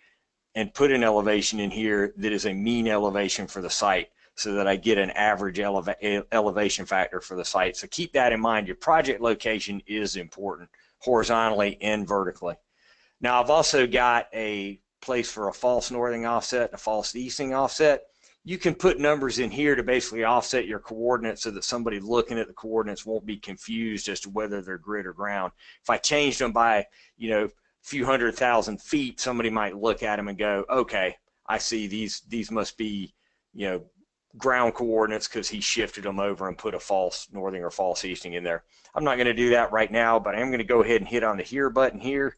[SPEAKER 2] and put an elevation in here that is a mean elevation for the site so that I get an average elevation factor for the site. So keep that in mind. Your project location is important, horizontally and vertically. Now I've also got a place for a false northing offset, a false easting offset. You can put numbers in here to basically offset your coordinates so that somebody looking at the coordinates won't be confused as to whether they're grid or ground. If I changed them by, you know, a few 100,000 feet, somebody might look at them and go, okay, I see these must be, you know, ground coordinates because he shifted them over and put a false northing or false easting in there. I'm not going to do that right now, but I am going to go ahead and hit on the here button here,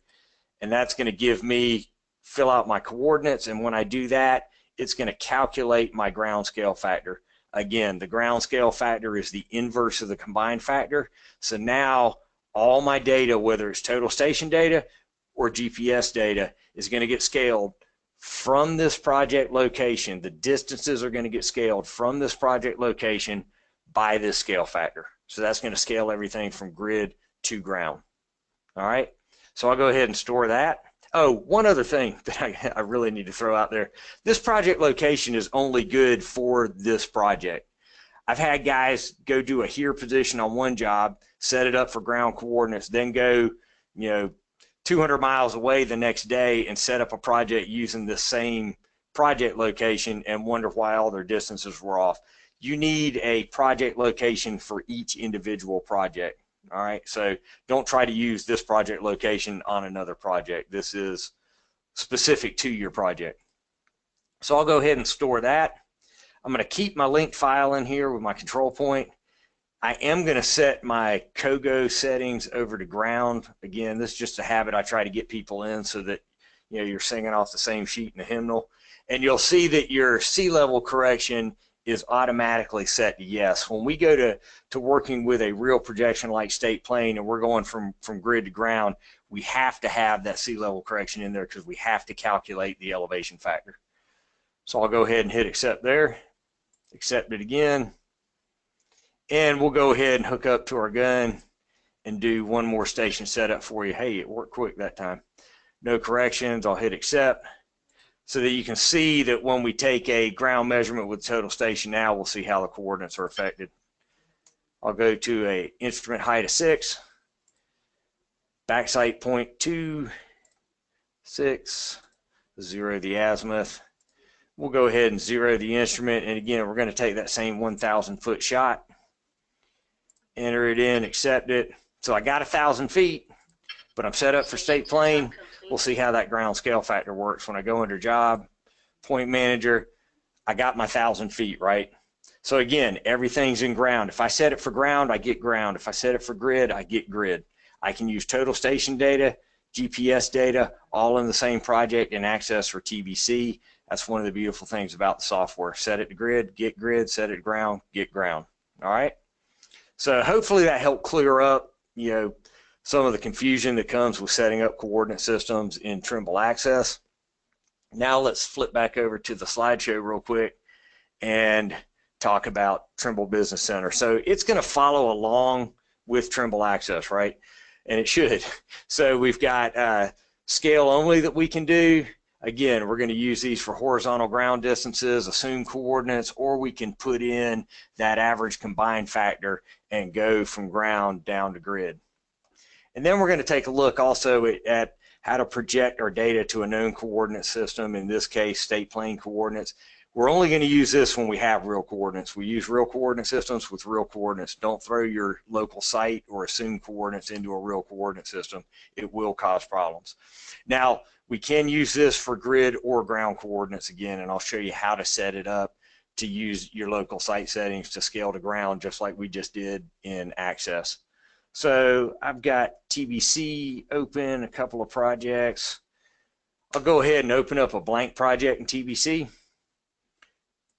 [SPEAKER 2] and that's going to give me fill out my coordinates, and when I do that, it's going to calculate my ground scale factor. Again, the ground scale factor is the inverse of the combined factor. So now all my data, whether it's total station data or GPS data, is going to get scaled from this project location. The distances are going to get scaled from this project location by this scale factor. So that's going to scale everything from grid to ground. All right, so I'll go ahead and store that. Oh, one other thing that I really need to throw out there. This project location is only good for this project. I've had guys go do a here position on one job, set it up for ground coordinates, then go, 200 miles away the next day and set up a project using the same project location and wonder why all their distances were off. You need a project location for each individual project. All right, so don't try to use this project location on another project. This is specific to your project. So I'll go ahead and store that. I'm going to keep my linked file in here with my control point. I am going to set my COGO settings over to ground. Again, this is just a habit I try to get people in so that you're singing off the same sheet in the hymnal. And you'll see that your sea level correction is automatically set to yes. When we go to working with a real projection like state plane and we're going from grid to ground, we have to have that sea level correction in there because we have to calculate the elevation factor. So I'll go ahead and hit accept there, accept it again, and we'll go ahead and hook up to our gun and do one more station setup for you. Hey, it worked quick that time. No corrections, I'll hit accept, so that you can see that when we take a ground measurement with total station now, we'll see how the coordinates are affected. I'll go to a instrument height of 6, backside 0.26, 0 the azimuth. We'll go ahead and 0 the instrument, and again, we're going to take that same 1,000 foot shot, enter it in, accept it. So I got 1,000 feet, but I'm set up for state plane. We'll see how that ground scale factor works. When I go under job, point manager, I got my 1,000 feet, right? So again, everything's in ground. If I set it for ground, I get ground. If I set it for grid, I get grid. I can use total station data, GPS data, all in the same project and access for TBC. That's one of the beautiful things about the software. Set it to grid, set it to ground, get ground. All right? So hopefully that helped clear up, some of the confusion that comes with setting up coordinate systems in Trimble Access. Now let's flip back over to the slideshow real quick and talk about Trimble Business Center. So it's going to follow along with Trimble Access, right? And it should. So we've got scale only that we can do. Again, we're going to use these for horizontal ground distances, assume coordinates, or we can put in that average combined factor and go from ground down to grid. And then we're going to take a look also at how to project our data to a known coordinate system, in this case, state plane coordinates. We're only going to use this when we have real coordinates. We use real coordinate systems with real coordinates. Don't throw your local site or assumed coordinates into a real coordinate system. It will cause problems. Now, we can use this for grid or ground coordinates again, and I'll show you how to set it up to use your local site settings to scale to ground, just like we just did in Access. So I've got TBC open, a couple of projects. I'll go ahead and open up a blank project in TBC.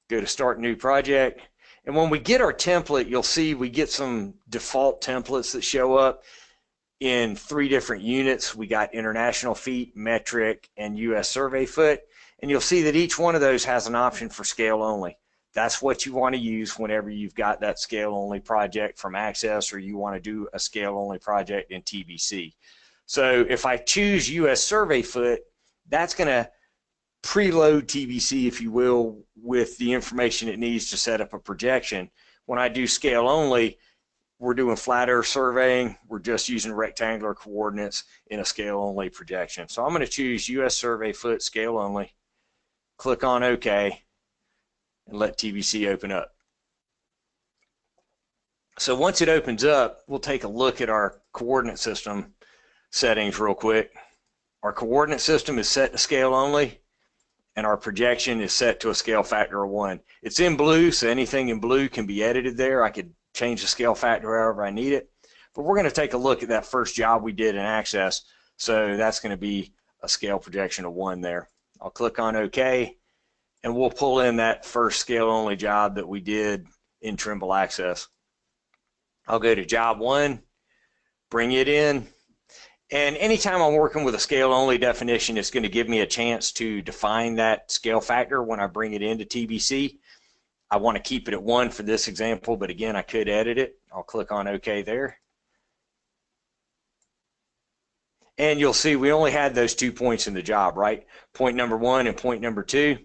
[SPEAKER 2] Go to Start New Project. And when we get our template, you'll see we get some default templates that show up in 3 different units. We got international feet, metric, and US survey foot. And you'll see that each one of those has an option for scale only. That's what you want to use whenever you've got that scale only project from Access, or you want to do a scale only project in TBC. So if I choose US survey foot, that's going to preload TBC, if you will, with the information it needs to set up a projection. When I do scale only, we're doing flat earth surveying. We're just using rectangular coordinates in a scale only projection. So I'm going to choose US survey foot scale only, click on OK, and let TBC open up. So once it opens up, we'll take a look at our coordinate system settings real quick. Our coordinate system is set to scale only, and our projection is set to a scale factor of 1. It's in blue, so anything in blue can be edited there. I could change the scale factor however I need it. But we're going to take a look at that first job we did in Access. So that's going to be a scale projection of 1 there. I'll click on OK, and we'll pull in that first scale only job that we did in Trimble Access. I'll go to job 1, bring it in, and anytime I'm working with a scale only definition, it's going to give me a chance to define that scale factor when I bring it into TBC. I want to keep it at 1 for this example, but again, I could edit it. I'll click on OK there. And you'll see we only had those 2 points in the job, right? Point number 1 and point number 2.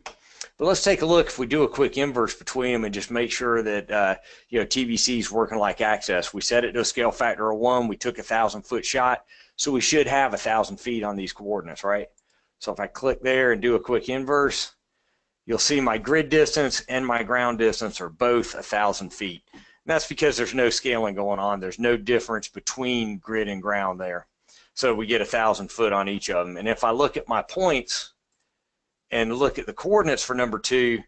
[SPEAKER 2] But let's take a look if we do a quick inverse between them and just make sure that TBC is working like Access. We set it to a scale factor of 1. We took a 1,000-foot shot, so we should have 1,000 feet on these coordinates, right? So if I click there and do a quick inverse, you'll see my grid distance and my ground distance are both 1,000 feet. And that's because there's no scaling going on. There's no difference between grid and ground there. So we get 1,000 foot on each of them. And if I look at my points and look at the coordinates for number 2,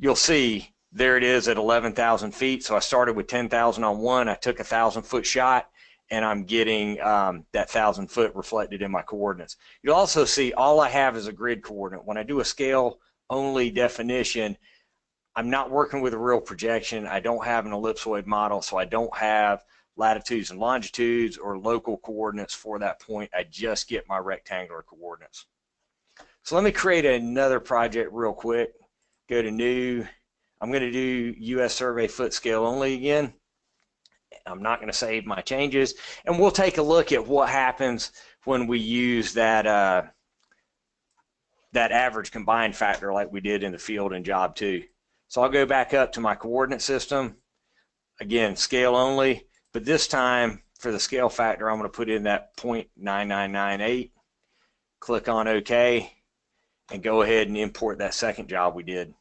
[SPEAKER 2] you'll see there it is at 11,000 feet. So I started with 10,000 on 1. I took a 1,000-foot shot, and I'm getting that 1,000 foot reflected in my coordinates. You'll also see all I have is a grid coordinate. When I do a scale only definition, I'm not working with a real projection. I don't have an ellipsoid model, so I don't have latitudes and longitudes or local coordinates for that point. I just get my rectangular coordinates. So let me create another project real quick. Go to new. I'm going to do US survey foot scale only again. I'm not going to save my changes, and we'll take a look at what happens when we use that that average combined factor like we did in the field in job 2. So I'll go back up to my coordinate system. Again, scale only, but this time for the scale factor, I'm going to put in that 0.9998, click on OK, and go ahead and import that second job we did.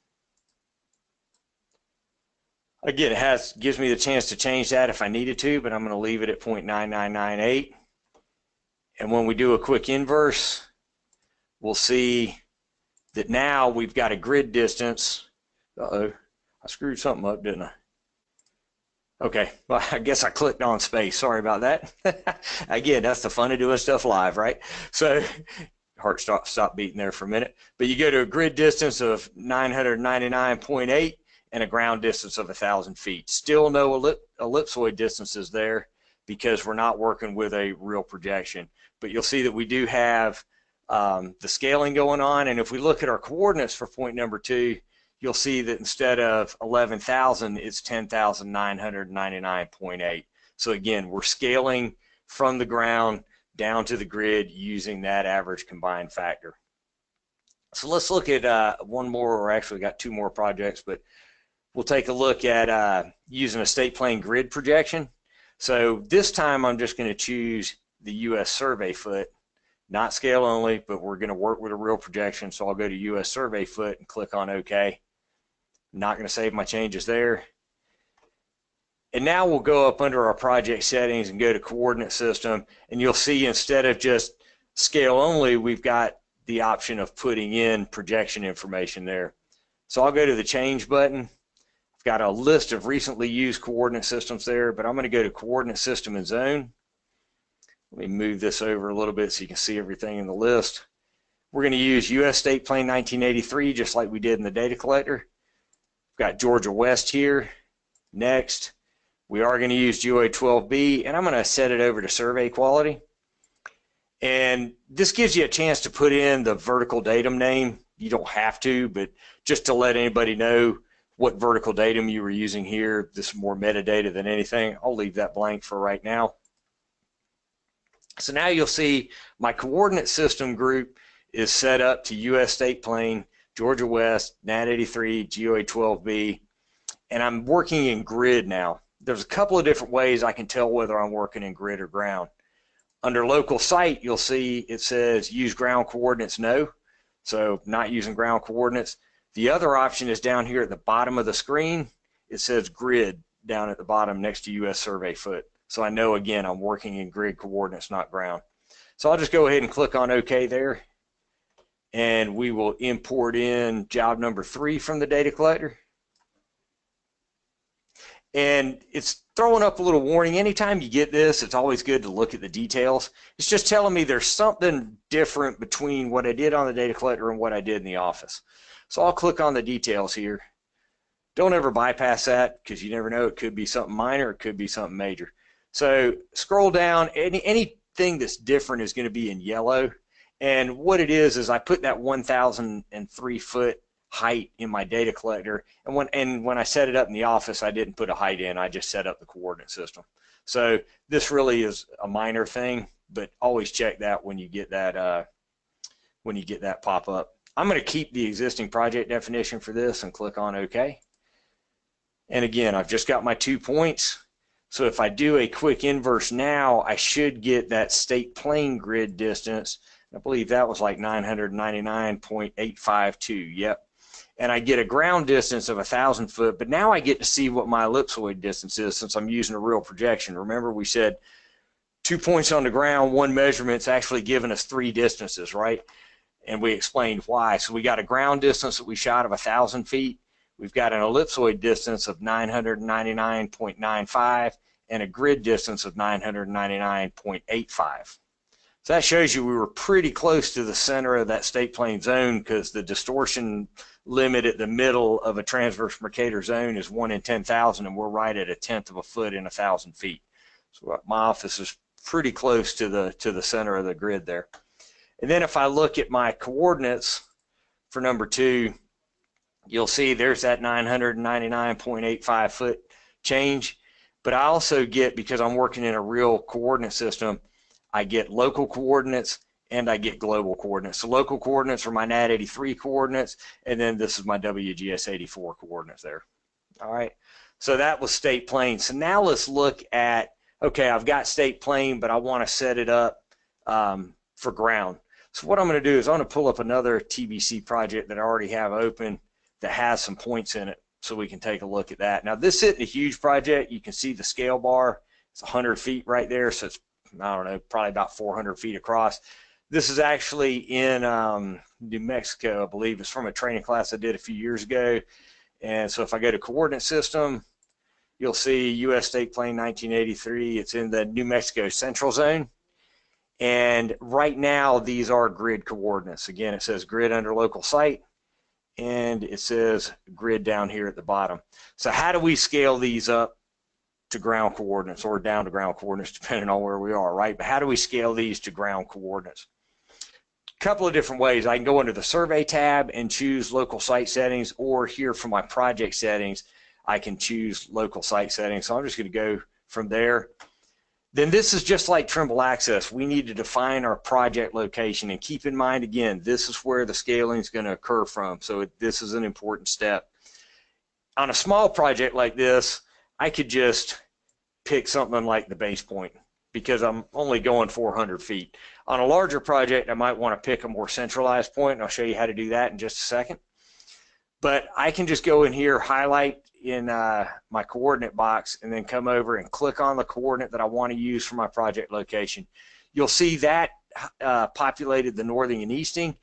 [SPEAKER 2] Again, it gives me the chance to change that if I needed to, but I'm going to leave it at 0.9998. And when we do a quick inverse, we'll see that now we've got a grid distance. Uh-oh, I screwed something up, didn't I? Okay, well, I guess I clicked on space. Sorry about that. Again, that's the fun of doing stuff live, right? So heart stop beating there for a minute. But you go to a grid distance of 999.8 and a ground distance of 1,000 feet. Still no ellipsoid distances there because we're not working with a real projection. But you'll see that we do have the scaling going on. And if we look at our coordinates for point number 2, you'll see that instead of 11,000, it's 10,999.8. So again, we're scaling from the ground down to the grid using that average combined factor. So let's look at one more, or actually got 2 more projects, but we'll take a look at using a state plane grid projection. So this time I'm just going to choose the US survey foot, not scale only, but we're going to work with a real projection. So I'll go to US survey foot and click on OK. Not going to save my changes there. And now we'll go up under our project settings and go to coordinate system, and you'll see instead of just scale only, we've got the option of putting in projection information there. So I'll go to the change button. I've got a list of recently used coordinate systems there, but I'm going to go to coordinate system and zone. Let me move this over a little bit so you can see everything in the list. We're going to use US State Plane 1983 just like we did in the data collector. Got Georgia West here. Next, we are going to use GeoA 12B, and I'm going to set it over to survey quality. And this gives you a chance to put in the vertical datum name. You don't have to, but just to let anybody know what vertical datum you were using here. This is more metadata than anything. I'll leave that blank for right now. So now you'll see my coordinate system group is set up to US State Plane, Georgia West, NAT 83, GeoA 12B, and I'm working in grid now. There's a couple of different ways I can tell whether I'm working in grid or ground. Under local site, you'll see it says use ground coordinates no, so not using ground coordinates. The other option is down here at the bottom of the screen. It says grid down at the bottom next to US survey foot. So I know, again, I'm working in grid coordinates, not ground. So I'll just go ahead and click on OK there. and we will import in job number 3 from the data collector. And it's throwing up a little warning. Anytime you get this, it's always good to look at the details. It's just telling me there's something different between what I did on the data collector and what I did in the office. So I'll click on the details here. Don't ever bypass that, because you never know. It could be something minor, it could be something major. So scroll down. Anything that's different is going to be in yellow. And what it is I put that 1,003 foot height in my data collector, and when I set it up in the office, I didn't put a height in. I just set up the coordinate system. So this really is a minor thing, but always check that when you get that pop up. I'm going to keep the existing project definition for this and click on OK. And again, I've just got my 2 points. So if I do a quick inverse now, I should get that state plane grid distance. I believe that was like 999.852. Yep. And I get a ground distance of 1,000 foot, but now I get to see what my ellipsoid distance is since I'm using a real projection. Remember, we said 2 points on the ground, 1 measurement's actually giving us 3 distances, right? And we explained why. So we got a ground distance that we shot of 1,000 feet. We've got an ellipsoid distance of 999.95 and a grid distance of 999.85. So that shows you we were pretty close to the center of that state plane zone, because the distortion limit at the middle of a transverse Mercator zone is 1 in 10,000, and we're right at 1/10 of a foot in 1,000 feet. So my office is pretty close to the center of the grid there. And then if I look at my coordinates for number 2, you'll see there's that 999.85 foot change. But I also get, because I'm working in a real coordinate system, I get local coordinates and I get global coordinates. So local coordinates are my NAD 83 coordinates, and then this is my WGS 84 coordinates there. All right, so that was state plane. So now let's look at, okay, I've got state plane, but I want to set it up for ground. So what I'm going to do is I'm going to pull up another TBC project that I already have open that has some points in it, so we can take a look at that. Now this isn't a huge project. You can see the scale bar. It's 100 feet right there, so it's, I don't know, probably about 400 feet across. This is actually in New Mexico, I believe. It's from a training class I did a few years ago. And so if I go to coordinate system, you'll see U.S. State Plane 1983. It's in the New Mexico Central Zone. And right now, these are grid coordinates. Again, it says grid under local site, and it says grid down here at the bottom. So how do we scale these up to ground coordinates, or down to ground coordinates, depending on where we are, right? But how do we scale these to ground coordinates? A couple of different ways. I can go under the survey tab and choose local site settings, or here from my project settings, I can choose local site settings. So I'm just going to go from there. Then this is just like Trimble Access. We need to define our project location, and keep in mind, again, this is where the scaling is going to occur from. So this is an important step. On a small project like this, I could just pick something like the base point, because I'm only going 400 feet. On a larger project, I might want to pick a more centralized point, and I'll show you how to do that in just a second. But I can just go in here, highlight in my coordinate box, and then come over and click on the coordinate that I want to use for my project location. You'll see that populated the northing and easting,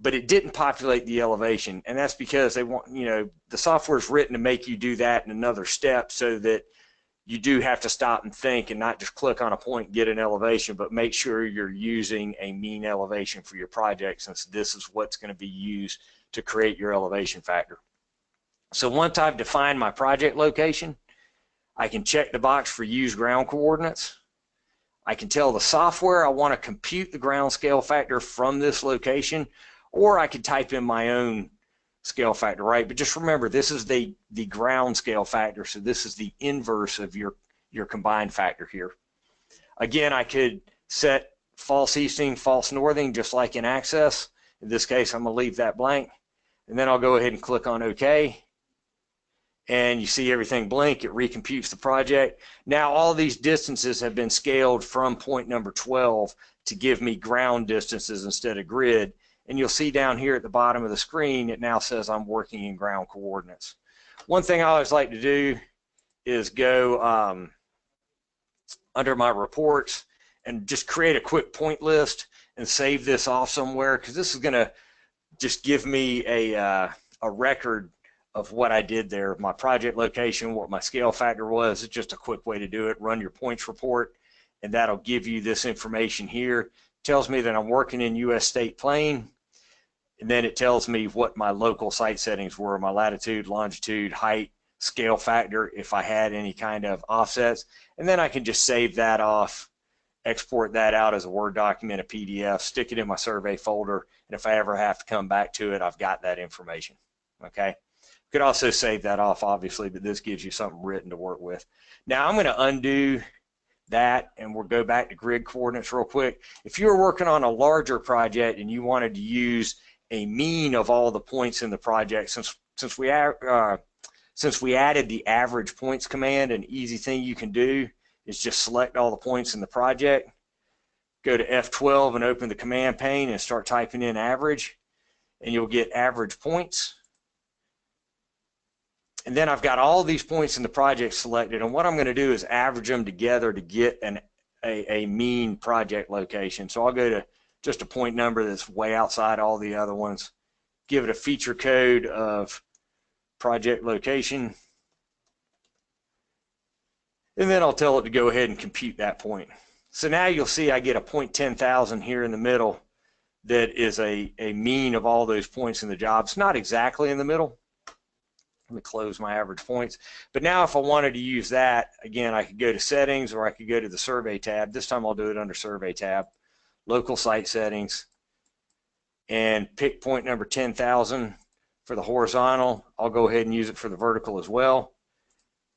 [SPEAKER 2] but it didn't populate the elevation, and that's because they want, you know, the software is written to make you do that in another step, so that you do have to stop and think and not just click on a point and get an elevation, but make sure you're using a mean elevation for your project, since this is what's going to be used to create your elevation factor. So once I've defined my project location, I can check the box for use ground coordinates. I can tell the software I want to compute the ground scale factor from this location, or I could type in my own scale factor, right? But just remember, this is the ground scale factor, so this is the inverse of your combined factor here. Again, I could set false easting, false northing, just like in Access. In this case, I'm going to leave that blank, and then I'll go ahead and click on OK. And you see everything blink. It recomputes the project. Now all these distances have been scaled from point number 12 to give me ground distances instead of grid. And you'll see down here at the bottom of the screen, it now says I'm working in ground coordinates. One thing I always like to do is go under my reports and just create a quick point list and save this off somewhere, because this is going to just give me a record of what I did there, my project location, what my scale factor was. It's just a quick way to do it. Run your points report, and that'll give you this information here. Tells me that I'm working in U.S. state plane, and then it tells me what my local site settings were, my latitude, longitude, height, scale factor, if I had any kind of offsets. And then I can just save that off, export that out as a Word document, a PDF, stick it in my survey folder, and if I ever have to come back to it, I've got that information. Okay. You could also save that off, obviously, but this gives you something written to work with. Now I'm going to undo that, and we'll go back to grid coordinates real quick. If you were working on a larger project and you wanted to use a mean of all the points in the project, since we added the average points command, an easy thing you can do is just select all the points in the project, go to F12 and open the command pane and start typing in average, and you'll get average points. And then I've got all these points in the project selected, and what I'm going to do is average them together to get a mean project location. So I'll go to just a point number that's way outside all the other ones, give it a feature code of project location, and then I'll tell it to go ahead and compute that point. So now you'll see I get a 0.10,000 here in the middle that is a mean of all those points in the job. It's not exactly in the middle. Let me close my average points. But now if I wanted to use that, again, I could go to settings, or I could go to the survey tab. This time I'll do it under survey tab, local site settings, and pick point number 10,000 for the horizontal. I'll go ahead and use it for the vertical as well.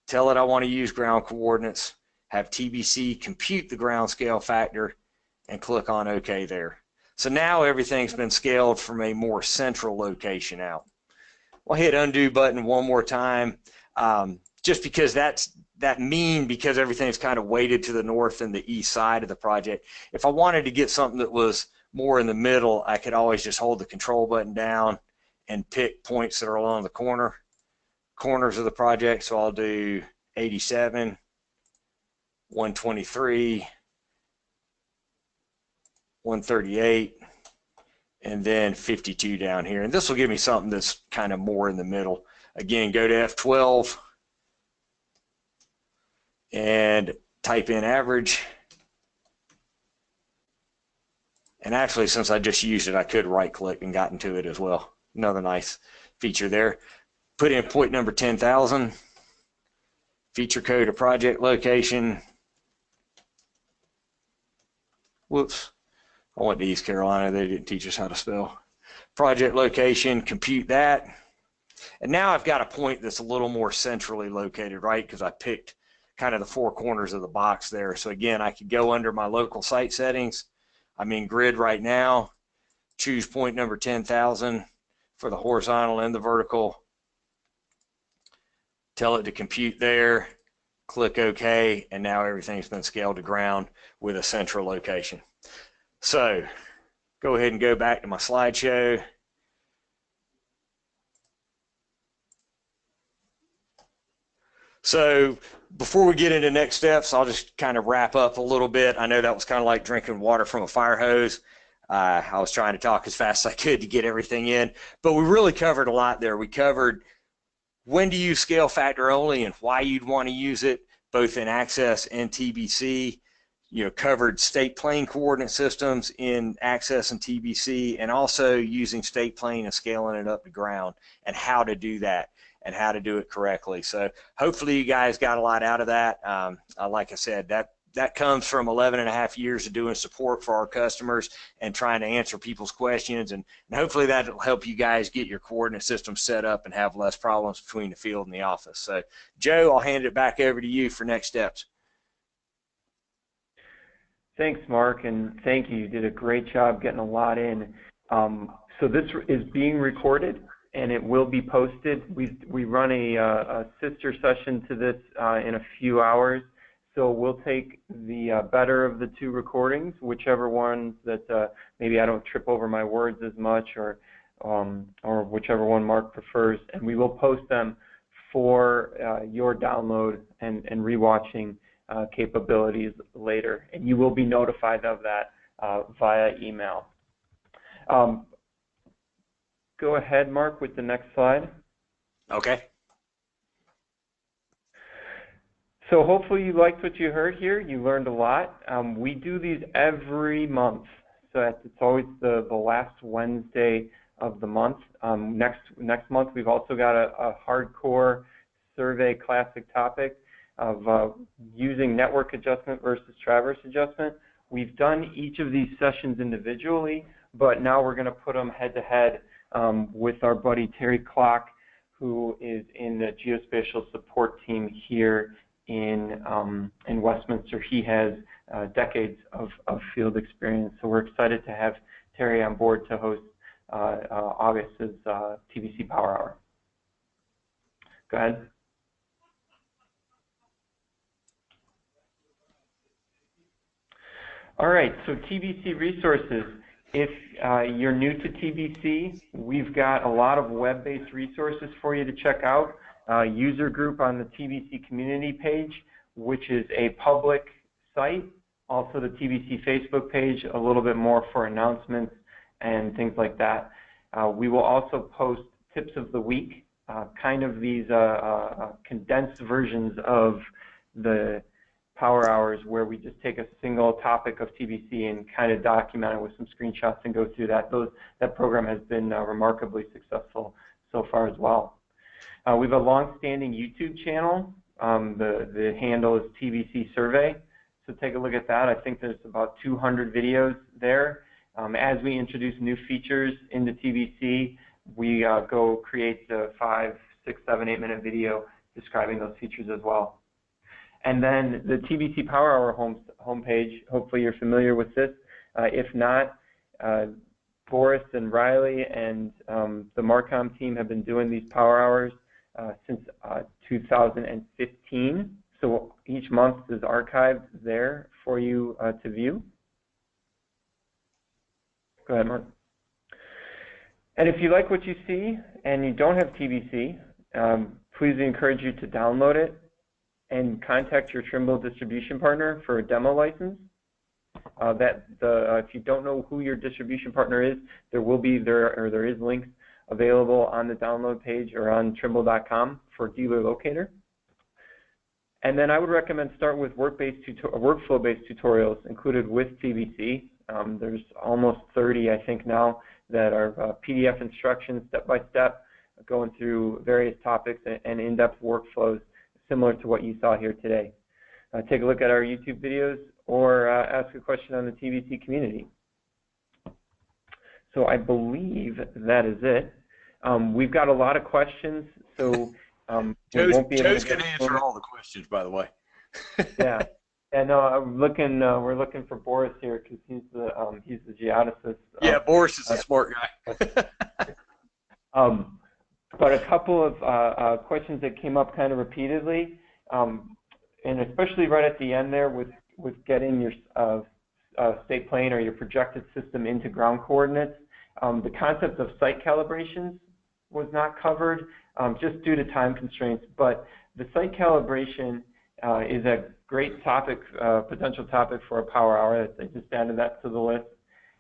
[SPEAKER 2] Tell it I want to use ground coordinates, have TBC compute the ground scale factor, and click on OK there. So now everything's been scaled from a more central location out. I'll hit undo button one more time, just because that mean, because everything's kind of weighted to the north and the east side of the project. If I wanted to get something that was more in the middle, I could always just hold the control button down and pick points that are along the corners of the project. So I'll do 87, 123, 138, and then 52 down here. And this will give me something that's kind of more in the middle. Again, go to F12 and type in average. And actually, since I just used it, I could right click and gotten to it as well. Another nice feature there. Put in point number 10,000, feature code of project location. Whoops. I went to East Carolina. They didn't teach us how to spell. Project location, compute that. And now I've got a point that's a little more centrally located, right? Because I picked kind of the four corners of the box there. So again, I could go under my local site settings. I'm in grid right now. Choose point number 10,000 for the horizontal and the vertical. Tell it to compute there. Click OK. And now everything's been scaled to ground with a central location. So go ahead and go back to my slideshow. So before we get into next steps, I'll just kind of wrap up a little bit. I know that was kind of like drinking water from a fire hose. I was trying to talk as fast as I could to get everything in, but we really covered a lot there. We covered when to use scale factor only and why you'd want to use it, both in Access and TBC. You know, covered state plane coordinate systems in Access and TBC, and also using state plane and scaling it up to ground, and how to do that and how to do it correctly. So hopefully you guys got a lot out of that. Like I said, that comes from 11.5 years of doing support for our customers and trying to answer people's questions, and hopefully that'll help you guys get your coordinate system set up and have less problems between the field and the office. So Joe, I'll hand it back over to you for next steps.
[SPEAKER 1] Thanks, Mark, and thank you. You did a great job getting a lot in. So this is being recorded, and it will be posted. We run a sister session to this in a few hours, so we'll take the better of the two recordings, whichever ones that maybe I don't trip over my words as much, or whichever one Mark prefers, and we will post them for your download and rewatching capabilities later, and you will be notified of that via email. go ahead, Mark, with the next slide.
[SPEAKER 2] Okay.
[SPEAKER 1] So hopefully you liked what you heard here. You learned a lot. We do these every month. So it's always the last Wednesday of the month. Next month, we've also got a hardcore survey classic topic of using network adjustment versus traverse adjustment. We've done each of these sessions individually, but now we're going to put them head-to-head with our buddy Terry Clock, who is in the geospatial support team here in Westminster. He has decades of field experience, so we're excited to have Terry on board to host August's TBC Power Hour. Go ahead. All right, so TBC resources. If you're new to TBC, we've got a lot of web-based resources for you to check out. User group on the TBC community page, which is a public site. Also the TBC Facebook page, a little bit more for announcements and things like that. We will also post tips of the week, kind of these condensed versions of the power hours where we just take a single topic of TBC and kind of document it with some screenshots and go through that. That program has been remarkably successful so far as well. We have a long-standing YouTube channel. The handle is TBC Survey. So take a look at that. I think there's about 200 videos there. As we introduce new features into TBC, we go create a 5, 6, 7, 8-minute video describing those features as well. And then the TBC Power Hour homepage, hopefully you're familiar with this. If not, Boris and Riley and the Marcom team have been doing these Power Hours since 2015. So each month is archived there for you to view. Go ahead, Mark. And if you like what you see and you don't have TBC, please encourage you to download it and contact your Trimble distribution partner for a demo license. If you don't know who your distribution partner is, there is links available on the download page or on trimble.com for dealer locator. And then I would recommend start with workflow-based tutorials included with TBC. There's almost 30, I think now, that are PDF instructions step-by-step going through various topics and in-depth workflows similar to what you saw here today. Take a look at our YouTube videos or ask a question on the TBC community. So I believe that is it. We've got a lot of questions, so
[SPEAKER 2] Joe's going to answer all the questions, by the way.
[SPEAKER 1] Yeah. And we're looking for Boris here because he's the geodesist.
[SPEAKER 2] Yeah, Boris is a smart guy.
[SPEAKER 1] But a couple of questions that came up kind of repeatedly, and especially right at the end there with getting your state plane or your projected system into ground coordinates. The concept of site calibrations was not covered just due to time constraints, but the site calibration is a great topic, potential topic for a power hour. I just added that to the list.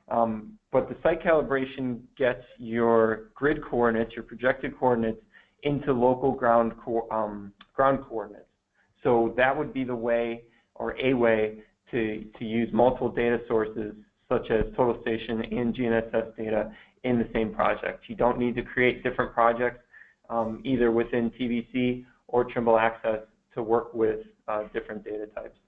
[SPEAKER 1] But the site calibration gets your grid coordinates, your projected coordinates, into local ground coordinates. So that would be the way, or a way, to use multiple data sources, such as total station and GNSS data, in the same project. You don't need to create different projects, either within TBC or Trimble Access, to work with different data types.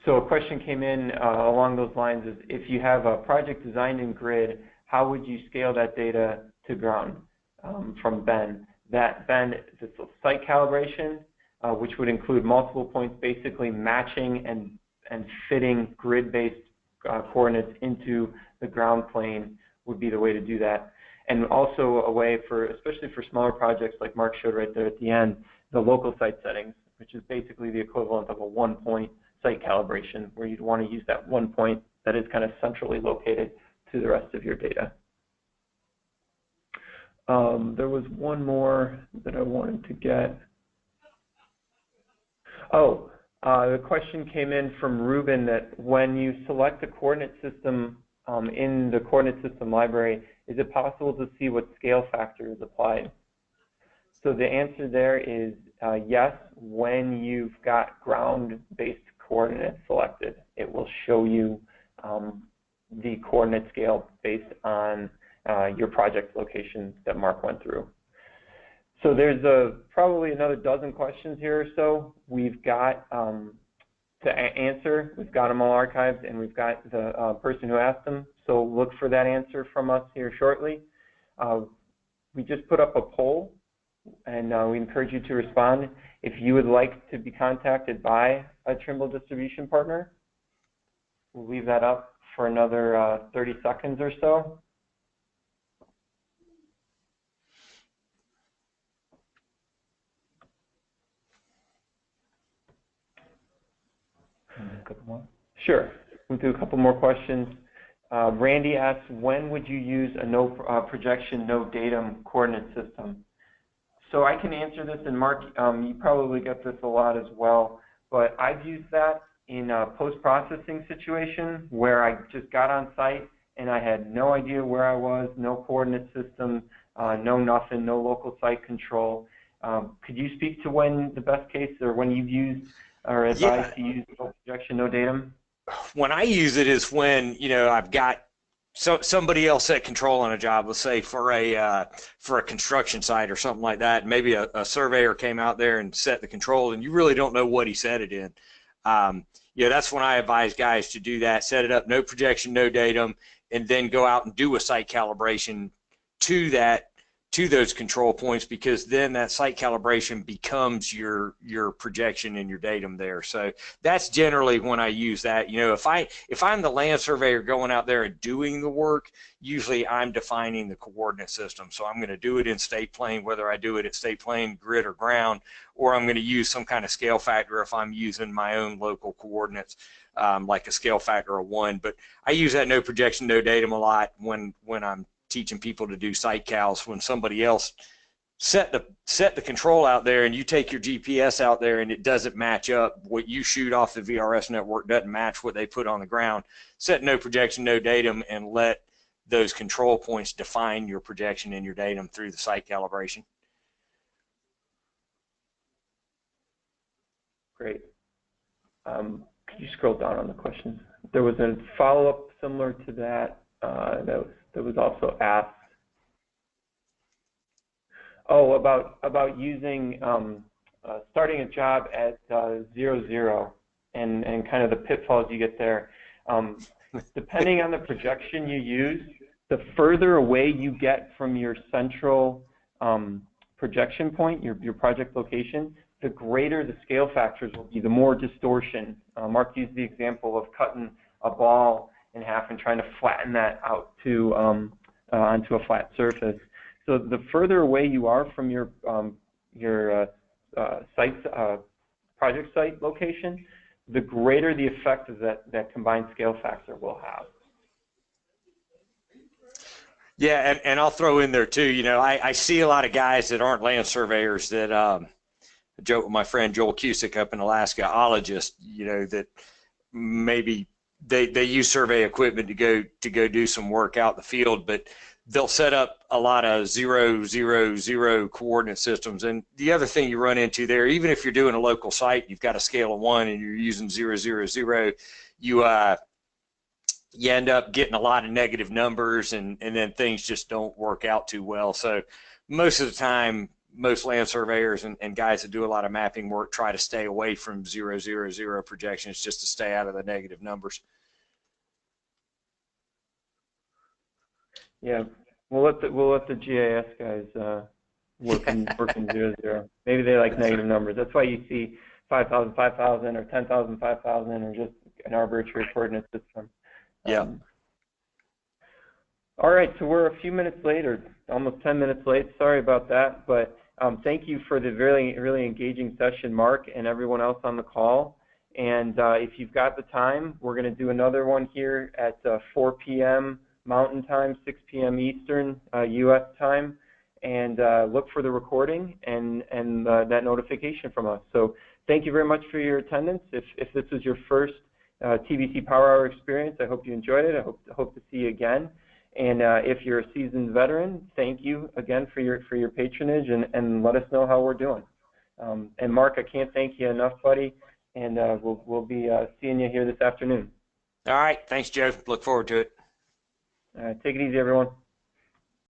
[SPEAKER 1] So a question came in along those lines is, if you have a project designed in grid, how would you scale that data to ground? From Ben. Ben, it's a site calibration, which would include multiple points basically matching and fitting grid-based coordinates into the ground plane would be the way to do that. And also a way for, especially for smaller projects like Mark showed right there at the end, the local site settings, which is basically the equivalent of a one-point site calibration, where you'd want to use that one point that is kind of centrally located to the rest of your data. There was one more that I wanted to get. Oh, The question came in from Ruben that when you select a coordinate system in the coordinate system library, is it possible to see what scale factor is applied? So the answer there is yes. When you've got ground-based coordinates selected, it will show you the coordinate scale based on your project location that Mark went through. So there's probably another dozen questions here or so we've got to answer. We've got them all archived, and we've got the person who asked them. So look for that answer from us here shortly. We just put up a poll, and we encourage you to respond. If you would like to be contacted by a Trimble distribution partner, we'll leave that up for another 30 seconds or so. A couple more? Sure. We'll do a couple more questions. Randy asks, when would you use a no projection, no datum coordinate system? So I can answer this, and Mark, you probably get this a lot as well, but I've used that in a post-processing situation where I just got on site and I had no idea where I was, no coordinate system, no nothing, no local site control. Could you speak to when the best case, or when you've used or advised to use no projection, no datum?
[SPEAKER 2] When I use it is when, you know, I've got somebody else set control on a job, let's say for a construction site or something like that. Maybe a surveyor came out there and set the control, and you really don't know what he set it in. You know, that's when I advise guys to do that, set it up, no projection, no datum, and then go out and do a site calibration to those control points, because then that site calibration becomes your projection and your datum there. So that's generally when I use that. You know, if I'm the land surveyor going out there and doing the work, usually I'm defining the coordinate system. So I'm going to do it in state plane, whether I do it at state plane, grid, or ground, or I'm going to use some kind of scale factor if I'm using my own local coordinates, like a scale factor of 1. But I use that no projection, no datum a lot when I'm teaching people to do site cals. When somebody else set the control out there and you take your GPS out there and it doesn't match up, what you shoot off the VRS network doesn't match what they put on the ground, set no projection, no datum, and let those control points define your projection and your datum through the site calibration.
[SPEAKER 1] Great. Could you scroll down on the questions? There was a follow-up similar to that that was also asked. Oh, about using starting a job at 0, and kind of the pitfalls you get there. Depending on the projection you use, the further away you get from your central projection point, your project location, the greater the scale factors will be, the more distortion. Mark used the example of cutting a ball in half and trying to flatten that out to onto a flat surface. So the further away you are from your project site location, the greater the effect of that combined scale factor will have.
[SPEAKER 2] Yeah, and I'll throw in there too, you know, I see a lot of guys that aren't land surveyors that, my friend Joel Cusick up in Alaska, ologist, you know, that maybe they use survey equipment to go do some work out in the field, but they'll set up a lot of 0, 0, 0 coordinate systems. And the other thing you run into there, even if you're doing a local site, you've got a scale of 1 and you're using 0, 0, 0, you end up getting a lot of negative numbers, and then things just don't work out too well. So most of the time, most land surveyors and guys that do a lot of mapping work try to stay away from 0, 0, 0 projections, just to stay out of the negative numbers.
[SPEAKER 1] Yeah, we'll let the GIS guys work in 0, 0. Maybe they like negative numbers. That's why you see 5,000, 5,000, or 10,000, 5,000, or just an arbitrary coordinate system.
[SPEAKER 2] Yeah.
[SPEAKER 1] All right, so we're a few minutes late, or almost 10 minutes late. Sorry about that, but thank you for the really engaging session, Mark, and everyone else on the call. And if you've got the time, we're going to do another one here at 4 p.m. Mountain Time, 6 p.m. Eastern U.S. time. and look for the recording and that notification from us. So thank you very much for your attendance. If this was your first TBC Power Hour experience, I hope you enjoyed it. I hope to see you again. And if you're a seasoned veteran, thank you again for your patronage, and let us know how we're doing. And Mark, I can't thank you enough, buddy. And we'll be seeing you here this afternoon.
[SPEAKER 2] All right. Thanks, Joe. Look forward to it.
[SPEAKER 1] Take it easy, everyone.